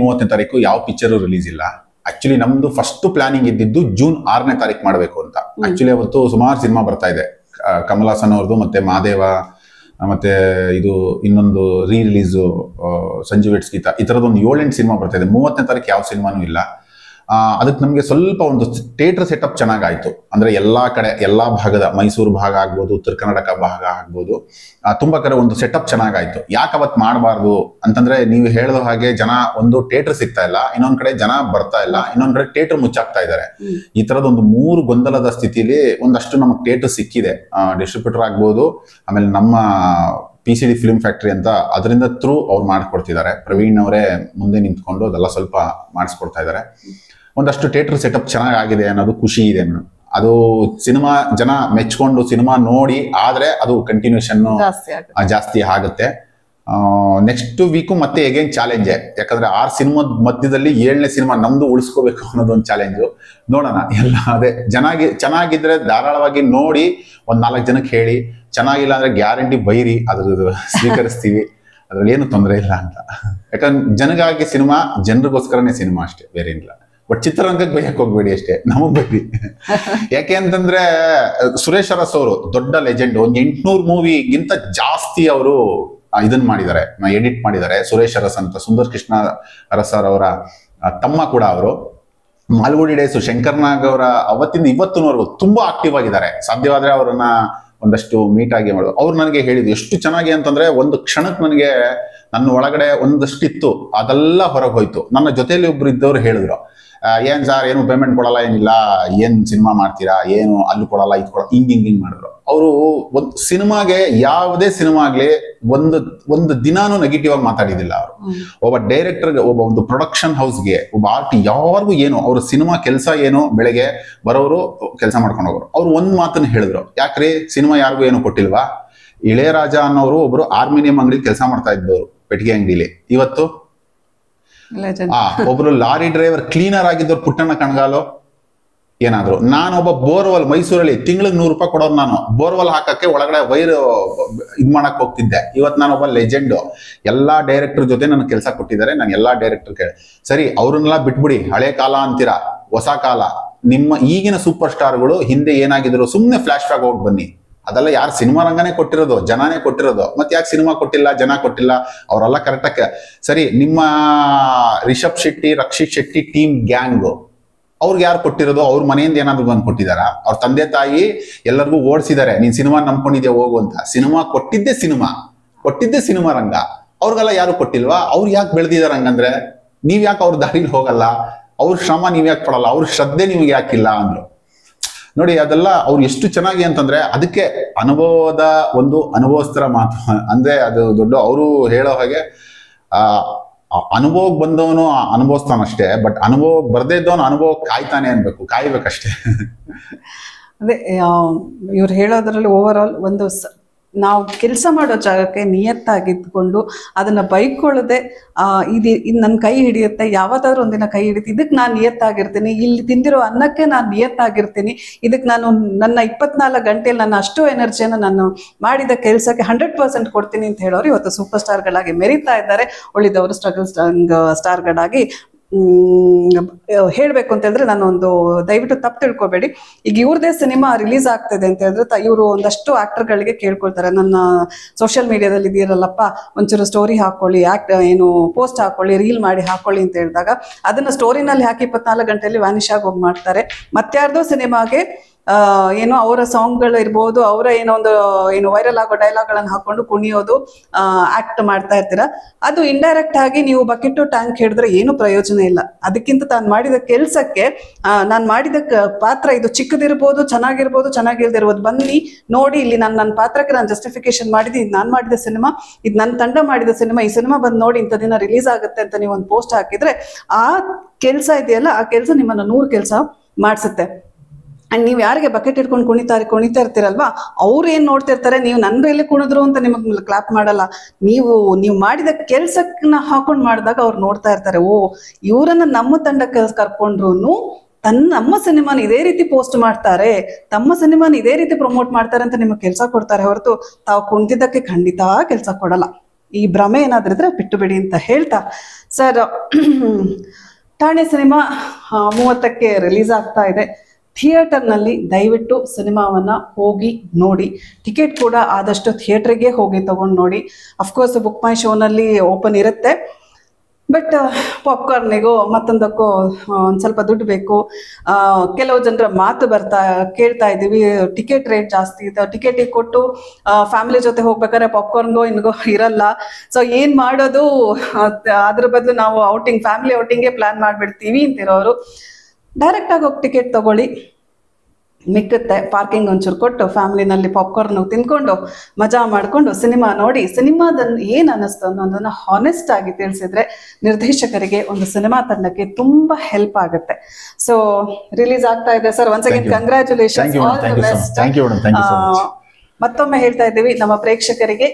30ನೇ ತಾರೀಕು ಯಾವ ಪಿಕ್ಚರ್ ರಿಲೀಸ್ ಇಲ್ಲ. ಆಕ್ಚುಲಿ ನಮ್ದು ಫಸ್ಟ್ ಪ್ಲಾನಿಂಗ್ ಇದ್ದಿದ್ದು ಜೂನ್ 6ನೇ ತಾರೀಕು ಮಾಡಬೇಕು ಅಂತ. ಆಕ್ಚುಲಿ ಅವತ್ತು ಸುಮಾರು ಸಿನಿಮಾ ಬರ್ತಾ ಇದೆ, ಕಮಲ್ ಹಾಸನ್ ಅವ್ರದ್ದು ಮತ್ತೆ ಮಹಾದೇವ, ಮತ್ತೆ ಇದು ಇನ್ನೊಂದು ರಿಲೀಸು ಸಂಜು ವೆಟ್ಸ್ಗೀತ, ಈ ತರದೊಂದು 7-8 ಸಿನಿಮಾ ಬರ್ತಾ ಇದೆ. 30ನೇ ತಾರೀಕು ಯಾವ ಸಿನಿಮಾನೂ ಇಲ್ಲ. ಅದಕ್ಕೆ ನಮಗೆ ಸ್ವಲ್ಪ ಒಂದು ಥಿಯೇಟರ್ ಸೆಟಪ್ ಚೆನ್ನಾಗಾಯ್ತು. ಅಂದ್ರೆ ಎಲ್ಲಾ ಕಡೆ, ಎಲ್ಲಾ ಭಾಗದ, ಮೈಸೂರು ಭಾಗ ಆಗ್ಬೋದು, ಉತ್ತರ ಕರ್ನಾಟಕ ಭಾಗ ಆಗ್ಬೋದು, ತುಂಬಾ ಕಡೆ ಒಂದು ಸೆಟಪ್ ಚೆನ್ನಾಗಾಯ್ತು. ಯಾಕೆ ಅವತ್ತು ಮಾಡಬಾರ್ದು ಅಂತಂದ್ರೆ, ನೀವು ಹೇಳಿದ ಹಾಗೆ ಜನ ಒಂದು ಥಿಯೇಟರ್ ಸಿಗ್ತಾ ಇಲ್ಲ, ಇನ್ನೊಂದ್ ಕಡೆ ಜನ ಬರ್ತಾ ಇಲ್ಲ, ಇನ್ನೊಂದ್ ಕಡೆ ಥಿಯೇಟರ್ ಮುಚ್ಚಾಕ್ತಾ ಇದ್ದಾರೆ. ಈ ತರದೊಂದು 3 ಗೊಂದಲದ ಸ್ಥಿತಿಲಿ ಒಂದಷ್ಟು ನಮಗೆ ಥಿಯೇಟರ್ ಸಿಕ್ಕಿದೆ. ಡಿಸ್ಟ್ರಿಬ್ಯೂಟರ್ ಆಗ್ಬೋದು, ಆಮೇಲೆ ನಮ್ಮ PCD ಫಿಲ್ಮ್ ಫ್ಯಾಕ್ಟ್ರಿ ಅಂತ ಅದರಿಂದ ಥ್ರೂ ಅವ್ರು ಮಾಡಿಕೊಡ್ತಿದ್ದಾರೆ. ಪ್ರವೀಣ್ ಅವರೇ ಮುಂದೆ ನಿಂತ್ಕೊಂಡು ಅದೆಲ್ಲ ಸ್ವಲ್ಪ ಮಾಡಿಸ್ಕೊಡ್ತಾ ಇದ್ದಾರೆ. ಒಂದಷ್ಟು ಥಿಯೇಟರ್ ಸೆಟಪ್ ಚೆನ್ನಾಗಿದೆ ಅನ್ನೋದು ಖುಷಿ ಇದೆ ಮೇಡಮ್. ಅದು ಸಿನಿಮಾ ಜನ ಮೆಚ್ಕೊಂಡು ಸಿನಿಮಾ ನೋಡಿ ಆದ್ರೆ ಅದು ಕಂಟಿನ್ಯೂಷನ್ ಜಾಸ್ತಿ ಆಗುತ್ತೆ. ನೆಕ್ಸ್ಟ್ ವೀಕು ಮತ್ತೆ ಎಗೇನ್ ಚಾಲೆಂಜೆ, ಯಾಕಂದ್ರೆ 6 ಸಿನಿಮಾದ ಮಧ್ಯದಲ್ಲಿ 7ನೇ ಸಿನಿಮಾ ನಮ್ದು ಉಳಿಸ್ಕೋಬೇಕು ಅನ್ನೋದೊಂದು ಚಾಲೆಂಜು. ನೋಡೋಣ, ಎಲ್ಲ ಅದೇ ಚೆನ್ನಾಗಿದ್ರೆ ಧಾರಾಳವಾಗಿ ನೋಡಿ ಒಂದ್ 4 ಜನಕ್ಕೆ ಹೇಳಿ, ಚೆನ್ನಾಗಿಲ್ಲ ಅಂದ್ರೆ ಗ್ಯಾರಂಟಿ ಬೈರಿ, ಅದ್ರ ಸ್ವೀಕರಿಸ್ತೀವಿ, ಅದ್ರಲ್ಲಿ ಏನು ತೊಂದರೆ ಇಲ್ಲ ಅಂತ. ಯಾಕಂದ್ರೆ ಜನಗಾಗಿ ಸಿನಿಮಾ, ಜನರಿಗೋಸ್ಕರನೇ ಸಿನಿಮಾ ಅಷ್ಟೇ, ಬೇರೆ ಏನಿಲ್ಲ. ಬಟ್ ಚಿತ್ರರಂಗಕ್ಕೆ ಬೈಯಕ್ ಹೋಗ್ಬೇಡಿ ಅಷ್ಟೇ, ನಮಗ್ ಬೈರಿ. ಯಾಕೆ ಅಂತಂದ್ರೆ ಸುರೇಶ್ ಅರಸ್ ಅವರು ದೊಡ್ಡ ಲೆಜೆಂಡ್, ಒಂದ್ 800 ಮೂವಿಗಿಂತ ಜಾಸ್ತಿ ಅವರು ಇದನ್ ಮಾಡಿದ್ದಾರೆ, ಎಡಿಟ್ ಮಾಡಿದ್ದಾರೆ. ಸುರೇಶ್ ಅರಸ್ ಅಂತ, ಸುಂದರ್ ಕೃಷ್ಣ ಅರಸ್ ಅವರ ತಮ್ಮ ಕೂಡ ಅವರು. ಮಾಲ್ಗುಡಿ ಡೇಸ್ ಶಂಕರ್ನಾಗ್ ಅವರ ಅವತ್ತಿಂದ ಇವತ್ತಿನವರೆಗೂ ತುಂಬಾ ಆಕ್ಟಿವ್ ಆಗಿದ್ದಾರೆ. ಸಾಧ್ಯವಾದ್ರೆ ಅವರನ್ನ ಒಂದಷ್ಟು ಮೀಟ್ ಆಗಿ ಮಾಡೋದು. ಅವ್ರು ನನಗೆ ಹೇಳಿದ್ರು ಎಷ್ಟು ಚೆನ್ನಾಗಿ ಅಂತಂದ್ರೆ, ಒಂದು ಕ್ಷಣಕ್ಕೆ ನನಗೆ ನನ್ನ ಒಳಗಡೆ ಒಂದಷ್ಟಿತ್ತು, ಅದೆಲ್ಲ ಹೊರಗೆ ಹೋಯ್ತು. ನನ್ನ ಜೊತೆಯಲ್ಲಿ ಒಬ್ರು ಇದ್ದವ್ರು ಹೇಳಿದ್ರು, ಏನ್ ಸಾರ್ ಏನು ಪೇಮೆಂಟ್ ಕೊಡಲ್ಲ, ಏನಿಲ್ಲ, ಏನ್ ಸಿನಿಮಾ ಮಾಡ್ತೀರಾ, ಏನು ಅಲ್ಲಿ ಕೊಡಲ್ಲ ಇದು ಕೊಡಲ್ಲ, ಹಿಂಗ್ ಮಾಡಿದ್ರು. ಅವರು ಒಂದು ಸಿನಿಮಾಗೆ, ಯಾವುದೇ ಸಿನಿಮಾ ಆಗ್ಲಿ ಒಂದು ದಿನಾನು ನೆಗೆಟಿವ್ ಆಗಿ ಮಾತಾಡಿದಿಲ್ಲ ಅವರು. ಒಬ್ಬ ಡೈರೆಕ್ಟರ್ಗೆ, ಒಂದು ಪ್ರೊಡಕ್ಷನ್ ಹೌಸ್ಗೆ, ಒಬ್ಬ ಯಾರಿಗೂ ಏನು ಅವ್ರ ಸಿನಿಮಾ ಕೆಲಸ ಏನು, ಬೆಳಗ್ಗೆ ಬರೋರು ಕೆಲಸ ಮಾಡ್ಕೊಂಡು ಹೋಗೋರು. ಅವ್ರು ಒಂದ್ ಮಾತನ್ನ ಹೇಳಿದ್ರು, ಯಾಕ್ರಿ ಸಿನಿಮಾ ಯಾರಿಗೂ ಏನು ಕೊಟ್ಟಿಲ್ವಾ? ಇಳೆಯರಾಜ ಅನ್ನೋರು ಒಬ್ರು ಆರ್ಮಿನಿಯಂ ಅಂಗಡಿ ಕೆಲಸ ಮಾಡ್ತಾ ಇದ್ದವರು, ಪೆಟ್ಟಿಗೆ ಅಂಗಡಿಲಿ. ಇವತ್ತು ಒಬ್ರು lorry driver cleaner ಆಗಿದ್ದವ್ರು, Puttanna Kanagalu ಏನಾದ್ರು. ನಾನೊಬ್ಬ ಬೋರ್ವೆಲ್ ಮೈಸೂರಲ್ಲಿ ತಿಂಗಳಿಗೆ 100 ರೂಪಾಯಿ ಕೊಡೋರು. ನಾನು ಬೋರ್ವೆಲ್ ಹಾಕಕ್ಕೆ ಒಳಗಡೆ ವೈರ್ ಇದ್ ಮಾಡಕ್ ಹೋಗ್ತಿದ್ದೆ. ಇವತ್ತು ನಾನೊಬ್ಬ ಲೆಜೆಂಡ್. ಎಲ್ಲಾ ಡೈರೆಕ್ಟರ್ ಜೊತೆ ನನ್ ಕೆಲಸ ಕೊಟ್ಟಿದ್ದಾರೆ. ನಾನು ಎಲ್ಲಾ ಡೈರೆಕ್ಟರ್ ಕೇಳಿ, ಸರಿ ಅವ್ರನ್ನೆಲ್ಲ ಬಿಟ್ಬಿಡಿ, ಹಳೆ ಕಾಲ ಅಂತೀರಾ, ಹೊಸ ಕಾಲ. ನಿಮ್ಮ ಈಗಿನ ಸೂಪರ್ ಸ್ಟಾರ್ಗಳು ಹಿಂದೆ ಏನಾಗಿದ್ರು ಸುಮ್ನೆ ಫ್ಲಾಶ್ ಬ್ಯಾಕ್ ಹೋಗಿ ಬನ್ನಿ. ಅದೆಲ್ಲ ಯಾರು ಸಿನಿಮಾ ರಂಗನೇ ಕೊಟ್ಟಿರೋದು, ಜನನೇ ಕೊಟ್ಟಿರೋದು. ಮತ್ತೆ ಯಾಕೆ ಸಿನಿಮಾ ಕೊಟ್ಟಿಲ್ಲ, ಜನ ಕೊಟ್ಟಿಲ್ಲ? ಅವರೆಲ್ಲ ಕರೆಕ್ಟಾಗಿ ಸರಿ. ನಿಮ್ಮ ರಿಷಬ್ ಶೆಟ್ಟಿ, ರಕ್ಷಿತ್ ಶೆಟ್ಟಿ ಟೀಮ್ ಗ್ಯಾಂಗ್, ಅವ್ರಿಗೆ ಯಾರು ಕೊಟ್ಟಿರೋದು? ಅವ್ರ ಮನೆಯಿಂದ ಏನಾದ್ರು ಬಂದು ಕೊಟ್ಟಿದಾರ? ಅವ್ರ ತಂದೆ ತಾಯಿ ಎಲ್ಲರಿಗೂ ಓಡಿಸಿದ್ದಾರೆ, ನೀನ್ ಸಿನಿಮಾ ನಂಬ್ಕೊಂಡಿದ್ಯಾ ಹೋಗು ಅಂತ. ಸಿನಿಮಾ ಕೊಟ್ಟಿದ್ದೆ ಸಿನಿಮಾ ರಂಗ. ಅವ್ರಿಗೆಲ್ಲ ಯಾರು ಕೊಟ್ಟಿಲ್ವಾ? ಅವ್ರು ಯಾಕೆ ಬೆಳೆದಿದಾರ ಹಂಗಂದ್ರೆ? ನೀವ್ ಯಾಕೆ ಅವ್ರ ದಾರಿಲಿ ಹೋಗಲ್ಲ? ಅವ್ರ ಶ್ರಮ ನೀವ್ ಯಾಕೆ ಪಡಲ್ಲ? ಅವ್ರ ಶ್ರದ್ಧೆ ನಿಮ್ಗೆ ಯಾಕಿಲ್ಲ ಅಂದ್ರು. ನೋಡಿ, ಅದೆಲ್ಲ ಅವ್ರು ಎಷ್ಟು ಚೆನ್ನಾಗಿ ಅಂತಂದ್ರೆ, ಅದಕ್ಕೆ ಅನುಭವದ ಒಂದು ಅನುಭವಸ್ಥರ ಮಾತು ಅಂದ್ರೆ ಅದು ದೊಡ್ಡ. ಅವರು ಹೇಳೋ ಹಾಗೆ ಅನುಭವಕ್ಕೆ ಬಂದವನು ಅನುಭವಿಸ್ತಾನಷ್ಟೇ, ಬಟ್ ಅನುಭವಕ್ಕೆ ಬರ್ದೇ ಇದ್ದವನು ಅನುಭವ ಕಾಯ್ತಾನೆ ಅನ್ಬೇಕು, ಕಾಯ್ಬೇಕಷ್ಟೇ. ಅದೇ ಇವ್ರು ಹೇಳೋದ್ರಲ್ಲಿ ಓವರ್ ಆಲ್ ಒಂದು ನಾವು ಕೆಲಸ ಮಾಡೋ ಜಾಗಕ್ಕೆ ನಿಯತ್ತಾಗಿದ್ಕೊಂಡು ಅದನ್ನ ಬೈಕೊಳ್ಳದೆ ಇದು ನನ್ನ ಕೈ ಹಿಡಿಯುತ್ತೆ, ಯಾವತ್ತಾದ್ರೂ ಒಂದಿನ ಕೈ ಹಿಡಿಯುತ್ತೆ, ಇದಕ್ಕೆ ನಾನು ನಿಯತ್ತಾಗಿರ್ತೀನಿ, ಇಲ್ಲಿ ತಿಂದಿರೋ ಅನ್ನಕ್ಕೆ ನಾನು ನಿಯತ್ತಾಗಿರ್ತೀನಿ, ಇದಕ್ಕೆ ನಾನು ನನ್ನ 24 ಗಂಟೆಯಲ್ಲಿ ನನ್ನ ಅಷ್ಟು ಎನರ್ಜಿಯನ್ನು ನಾನು ಮಾಡಿದ ಕೆಲಸಕ್ಕೆ 100% ಕೊಡ್ತೀನಿ ಅಂತ ಹೇಳೋರು ಇವತ್ತು ಸೂಪರ್ ಸ್ಟಾರ್ಗಳಾಗಿ ಮೆರೀತಾ ಇದ್ದಾರೆ. ಉಳಿದವರು ಸ್ಟ್ರಗಲ್ ಸ್ಟಾರ್ಗಳಾಗಿ ಹೇಳ್ಬೇಕು ಅಂತ ಹೇಳಿದ್ರೆ, ನಾನು ಒಂದು ದಯವಿಟ್ಟು ತಪ್ಪು ತಿಳ್ಕೊಬೇಡಿ, ಈಗ ಇವ್ರದೇ ಸಿನಿಮಾ ರಿಲೀಸ್ ಆಗ್ತದೆ ಅಂತ ಹೇಳಿದ್ರೆ ಇವರು ಒಂದಷ್ಟು ಆಕ್ಟರ್ಗಳಿಗೆ ಕೇಳ್ಕೊಳ್ತಾರೆ, ನನ್ನ ಸೋಷಿಯಲ್ ಮೀಡಿಯಾದಲ್ಲಿ ಇದೀರಲ್ಲಪ್ಪ ಒಂಚೂರು ಸ್ಟೋರಿ ಹಾಕೊಳ್ಳಿ, ಏನು ಪೋಸ್ಟ್ ಹಾಕೊಳ್ಳಿ, ರೀಲ್ ಮಾಡಿ ಹಾಕೊಳ್ಳಿ ಅಂತ ಹೇಳಿದಾಗ ಅದನ್ನ ಸ್ಟೋರಿನಲ್ಲಿ ಹಾಕಿ 24 ಗಂಟೆಯಲ್ಲಿ ವ್ಯಾನಿಷ್ ಆಗಿ ಹೋಗಿ ಮಾಡ್ತಾರೆ. ಮತ್ಯಾರ್ದೋ ಸಿನಿಮಾಗೆ ಏನೋ ಅವರ ಸಾಂಗ್ಗಳು ಇರ್ಬೋದು, ಅವರ ಏನೋ ಒಂದು ಏನು ವೈರಲ್ ಆಗೋ ಡೈಲಾಗ್ಗಳನ್ನು ಹಾಕೊಂಡು ಕುಣಿಯೋದು, ಆಕ್ಟ್ ಮಾಡ್ತಾ ಇರ್ತೀರಾ. ಅದು ಇಂಡೈರೆಕ್ಟ್ ಆಗಿ ನೀವು ಬಕೆಟ್ ಟ್ಯಾಂಕ್ ಹಿಡಿದ್ರೆ ಏನು ಪ್ರಯೋಜನ ಇಲ್ಲ. ಅದಕ್ಕಿಂತ ತಾನು ಮಾಡಿದ ಕೆಲಸಕ್ಕೆ ನಾನು ಮಾಡಿದ ಪಾತ್ರ ಇದು ಚಿಕ್ಕದಿರ್ಬೋದು, ಚೆನ್ನಾಗಿರ್ಬೋದು, ಚೆನ್ನಾಗಿಲ್ದಿರ್ಬೋದು, ಬನ್ನಿ ನೋಡಿ ಇಲ್ಲಿ ನನ್ನ ಪಾತ್ರಕ್ಕೆ ನಾನು ಜಸ್ಟಿಫಿಕೇಶನ್ ಮಾಡಿದ್ದು, ಇದು ನಾನು ಮಾಡಿದ ಸಿನಿಮಾ, ಇದು ನನ್ನ ತಂಡ ಮಾಡಿದ ಸಿನಿಮಾ, ಈ ಸಿನಿಮಾ ಬಂದು ನೋಡಿ ಇಂಥ ದಿನ ರಿಲೀಸ್ ಆಗುತ್ತೆ ಅಂತ ನೀವು ಒಂದು ಪೋಸ್ಟ್ ಹಾಕಿದ್ರೆ ಆ ಕೆಲಸ ಇದೆಯಲ್ಲ, ಆ ಕೆಲಸ ನಿಮ್ಮನ್ನ 100 ಕೆಲಸ ಮಾಡಿಸುತ್ತೆ. ಅಂಡ್ ನೀವು ಯಾರಿಗೆ ಬಕೆಟ್ ಇಟ್ಕೊಂಡು ಕುಣಿತಾ ಇರ್ತೀರಲ್ವಾ, ಅವ್ರು ಏನ್ ನೋಡ್ತಿರ್ತಾರೆ, ನೀವು ನನ್ನ ಮೇಲೆ ಕುಣಿದ್ರು ಅಂತ ನಿಮಗೆ ಕ್ಲಾಪ್ ಮಾಡಲ್ಲ, ನೀವು ಮಾಡಿದ ಕೆಲ್ಸಕ್ಕನ್ನ ಹಾಕೊಂಡು ಮಾಡಿದಾಗ ಅವ್ರು ನೋಡ್ತಾ ಇರ್ತಾರೆ, ಓ ಇವರನ್ನ ನಮ್ಮ ತಂಡಕ್ಕೆ ಕರ್ಕೊಂಡ್ರು ನಮ್ಮ ಸಿನಿಮಾನ ಇದೇ ರೀತಿ ಪೋಸ್ಟ್ ಮಾಡ್ತಾರೆ, ತಮ್ಮ ಸಿನಿಮಾನ ಇದೇ ರೀತಿ ಪ್ರಮೋಟ್ ಮಾಡ್ತಾರೆ ಅಂತ ನಿಮಗೆ ಕೆಲಸ ಕೊಡ್ತಾರೆ ಹೊರತು ತಾವು ಕುಣಿದಿದ್ದಕ್ಕೆ ಖಂಡಿತ ಕೆಲಸ ಕೊಡಲ್ಲ. ಈ ಭ್ರಮೆ ಏನಾದ್ರೂ ಇದ್ರೆ ಬಿಟ್ಟು ಬಿಡಿ ಅಂತ ಹೇಳ್ತಾ, ಸರ್ ಠಾಣೆ ಸಿನಿಮಾ 30ಕ್ಕೆ ರಿಲೀಸ್ ಆಗ್ತಾ ಇದೆ. ಥಿಯೇಟರ್ನಲ್ಲಿ ದಯವಿಟ್ಟು ಸಿನಿಮಾವನ್ನ ಹೋಗಿ ನೋಡಿ. ಟಿಕೆಟ್ ಕೂಡ ಆದಷ್ಟು ಥಿಯೇಟ್ರಿಗೆ ಹೋಗಿ ತಗೊಂಡು ನೋಡಿ. ಅಫ್ಕೋರ್ಸ್ ಬುಕ್ ಮೈ ಶೋನಲ್ಲಿ ಓಪನ್ ಇರುತ್ತೆ, ಬಟ್ ಪಾಪ್ಕಾರ್ನಿಗೂ ಮತ್ತೊಂದಕ್ಕೂ ಒಂದು ಸ್ವಲ್ಪ ದುಡ್ಡು ಬೇಕು. ಕೆಲವು ಜನರ ಮಾತು ಕೇಳ್ತಾ ಇದ್ದೀವಿ, ಟಿಕೆಟ್ ರೇಟ್ ಜಾಸ್ತಿ ಇದೆ, ಟಿಕೆಟಿಗೆ ಕೊಟ್ಟು ಫ್ಯಾಮಿಲಿ ಜೊತೆ ಹೋಗ್ಬೇಕಾದ್ರೆ ಪಾಪ್ಕಾರ್ನ್ಗೋ ಇನ್ಗೋ ಇರಲ್ಲ, ಸೊ ಏನು ಮಾಡೋದು, ಅದ್ರ ಬದಲು ನಾವು ಫ್ಯಾಮಿಲಿ ಔಟಿಂಗೇ ಪ್ಲಾನ್ ಮಾಡಿಬಿಡ್ತೀವಿ ಅಂತಿರೋರು ಡೈರೆಕ್ಟ್ ಆಗಿ ಹೋಗಿ ಟಿಕೆಟ್ ತಗೊಳ್ಳಿ, ಮಿಕ್ಕುತ್ತೆ. ಪಾರ್ಕಿಂಗ್ ಒಂಚೂರು ಕೊಟ್ಟು ಫ್ಯಾಮಿಲಿನಲ್ಲಿ ಪಾಪ್ಕಾರ್ನ್ ತಿನ್ಕೊಂಡು ಮಜಾ ಮಾಡಿಕೊಂಡು ಸಿನಿಮಾ ನೋಡಿ, ಸಿನಿಮಾದಲ್ಲಿ ಏನು ಅನ್ನಿಸ್ತು ಅನ್ನೋದನ್ನ ಹಾನೆಸ್ಟ್ ಆಗಿ ತಿಳಿಸಿದ್ರೆ ನಿರ್ದೇಶಕರಿಗೆ, ಒಂದು ಸಿನಿಮಾ ತಂಡಕ್ಕೆ ತುಂಬಾ ಹೆಲ್ಪ್ ಆಗುತ್ತೆ. ಸೊ ರಿಲೀಸ್ ಆಗ್ತಾ ಇದೆ sir, once again congratulations, all the best. ಮತ್ತೊಮ್ಮೆ ಹೇಳ್ತಾ ಇದ್ದೀವಿ ನಮ್ಮ ಪ್ರೇಕ್ಷಕರಿಗೆ,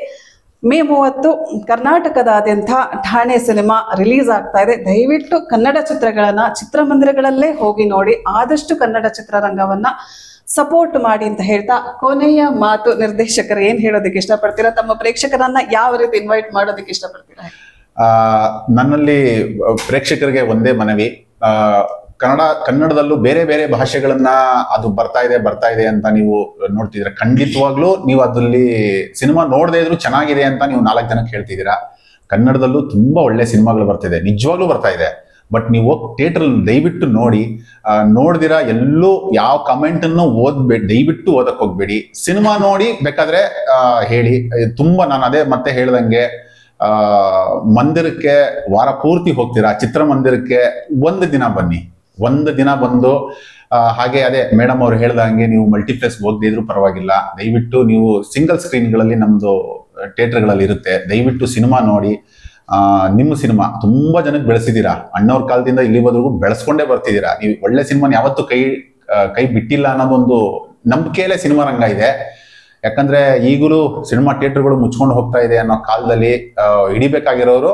ಮೇ 30 ಕರ್ನಾಟಕದಾದ್ಯಂತ ಠಾಣೆ ಸಿನಿಮಾ ರಿಲೀಸ್ ಆಗ್ತಾ ಇದೆ. ದಯವಿಟ್ಟು ಕನ್ನಡ ಚಿತ್ರಗಳನ್ನ ಚಿತ್ರಮಂದಿರಗಳಲ್ಲೇ ಹೋಗಿ ನೋಡಿ, ಆದಷ್ಟು ಕನ್ನಡ ಚಿತ್ರರಂಗವನ್ನ ಸಪೋರ್ಟ್ ಮಾಡಿ ಅಂತ ಹೇಳ್ತಾ, ಕೊನೆಯ ಮಾತು ನಿರ್ದೇಶಕರು ಏನ್ ಹೇಳೋದಕ್ಕೆ ಇಷ್ಟಪಡ್ತೀರಾ? ತಮ್ಮ ಪ್ರೇಕ್ಷಕರನ್ನ ಯಾವ ರೀತಿ ಇನ್ವೈಟ್ ಮಾಡೋದಕ್ಕೆ ಇಷ್ಟಪಡ್ತೀರಾ? ನನ್ನಲ್ಲಿ ಪ್ರೇಕ್ಷಕರಿಗೆ ಒಂದೇ ಮನವಿ, ಕನ್ನಡದಲ್ಲೂ ಬೇರೆ ಬೇರೆ ಭಾಷೆಗಳನ್ನ ಅದು ಬರ್ತಾ ಇದೆ ಅಂತ ನೀವು ನೋಡ್ತಿದ್ದೀರಾ. ಖಂಡಿತವಾಗ್ಲೂ ನೀವು ಅದ್ರಲ್ಲಿ ಸಿನಿಮಾ ನೋಡದೇ ಇದ್ರು ಚೆನ್ನಾಗಿದೆ ಅಂತ ನೀವು 4 ಜನಕ್ಕೆ ಹೇಳ್ತಿದ್ದೀರಾ. ಕನ್ನಡದಲ್ಲೂ ತುಂಬಾ ಒಳ್ಳೆ ಸಿನಿಮಾಗಳು ಬರ್ತಿದೆ, ನಿಜವಾಗ್ಲೂ ಬರ್ತಾ ಇದೆ. ಬಟ್ ನೀವು ಥಿಯೇಟರ್ ದಯವಿಟ್ಟು ನೋಡಿ, ನೋಡ್ದಿರಾ ಎಲ್ಲೂ ಯಾವ ಕಮೆಂಟ್ ಅನ್ನು ದಯವಿಟ್ಟು ಓದಕ್ ಹೋಗ್ಬೇಡಿ. ಸಿನಿಮಾ ನೋಡಿ ಬೇಕಾದ್ರೆ ಹೇಳಿ. ತುಂಬಾ ನಾನು ಅದೇ ಮತ್ತೆ ಹೇಳ್ದಂಗೆ, ಮಂದಿರಕ್ಕೆ ವಾರ ಪೂರ್ತಿ ಹೋಗ್ತೀರಾ, ಚಿತ್ರಮಂದಿರಕ್ಕೆ ಒಂದು ದಿನ ಬಂದು ಹಾಗೆ ಅದೇ ಮೇಡಮ್ ಅವ್ರು ಹೇಳ್ದಂಗೆ ನೀವು ಮಲ್ಟಿಪ್ಲೆಕ್ಸ್ ಹೋಗದಿದ್ರು ಪರವಾಗಿಲ್ಲ, ದಯವಿಟ್ಟು ನೀವು ಸಿಂಗಲ್ ಸ್ಕ್ರೀನ್ಗಳಲ್ಲಿ ನಮ್ದು ಥಿಯೇಟರ್ಗಳಲ್ಲಿ ಇರುತ್ತೆ, ದಯವಿಟ್ಟು ಸಿನಿಮಾ ನೋಡಿ. ನಿಮ್ಮ ಸಿನಿಮಾ ತುಂಬಾ ಜನಕ್ಕೆ ಬೆಳೆಸಿದ್ದೀರಾ, ಅಣ್ಣವ್ರ ಕಾಲದಿಂದ ಇಲ್ಲಿವರೆಗೂ ಬೆಳೆಸ್ಕೊಂಡೇ ಬರ್ತಿದ್ದೀರಾ. ನೀವು ಒಳ್ಳೆ ಸಿನಿಮಾನ ಯಾವತ್ತೂ ಕೈ ಬಿಟ್ಟಿಲ್ಲ ಅನ್ನೋದೊಂದು ನಂಬಿಕೆಯಲ್ಲೇ ಸಿನಿಮಾ ರಂಗ ಇದೆ. ಯಾಕಂದ್ರೆ ಈಗಲೂ ಸಿನಿಮಾ ಥಿಯೇಟರ್ಗಳು ಮುಚ್ಕೊಂಡು ಹೋಗ್ತಾ ಇದೆ ಅನ್ನೋ ಕಾಲದಲ್ಲಿ ಹಿಡಿಬೇಕಾಗಿರೋರು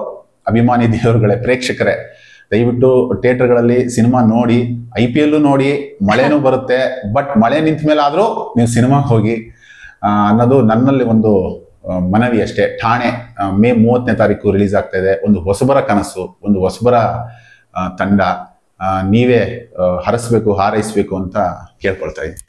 ಅಭಿಮಾನಿ ದೇವರುಗಳೇ, ಪ್ರೇಕ್ಷಕರೇ. ದಯವಿಟ್ಟು ಥಿಯೇಟರ್ಗಳಲ್ಲಿ ಸಿನಿಮಾ ನೋಡಿ. IPL ನೋಡಿ, ಮಳೆನೂ ಬರುತ್ತೆ, ಬಟ್ ಮಳೆ ನಿಂತ ಮೇಲೆ ಆದ್ರೂ ನೀವು ಸಿನಿಮಾಗೆ ಹೋಗಿ ಅನ್ನೋದು ನನ್ನಲ್ಲಿ ಒಂದು ಮನವಿ ಅಷ್ಟೇ. ಠಾಣೆ ಮೇ 30ನೇ ತಾರೀಕು ರಿಲೀಸ್ ಆಗ್ತಾ ಇದೆ. ಒಂದು ಹೊಸಬರ ಕನಸು, ಒಂದು ಹೊಸಬರ ತಂಡ, ನೀವೇ ಹರಸ್ಬೇಕು, ಹಾರೈಸ್ಬೇಕು ಅಂತ ಕೇಳ್ಕೊಳ್ತಾ ಇದ್ದೀನಿ.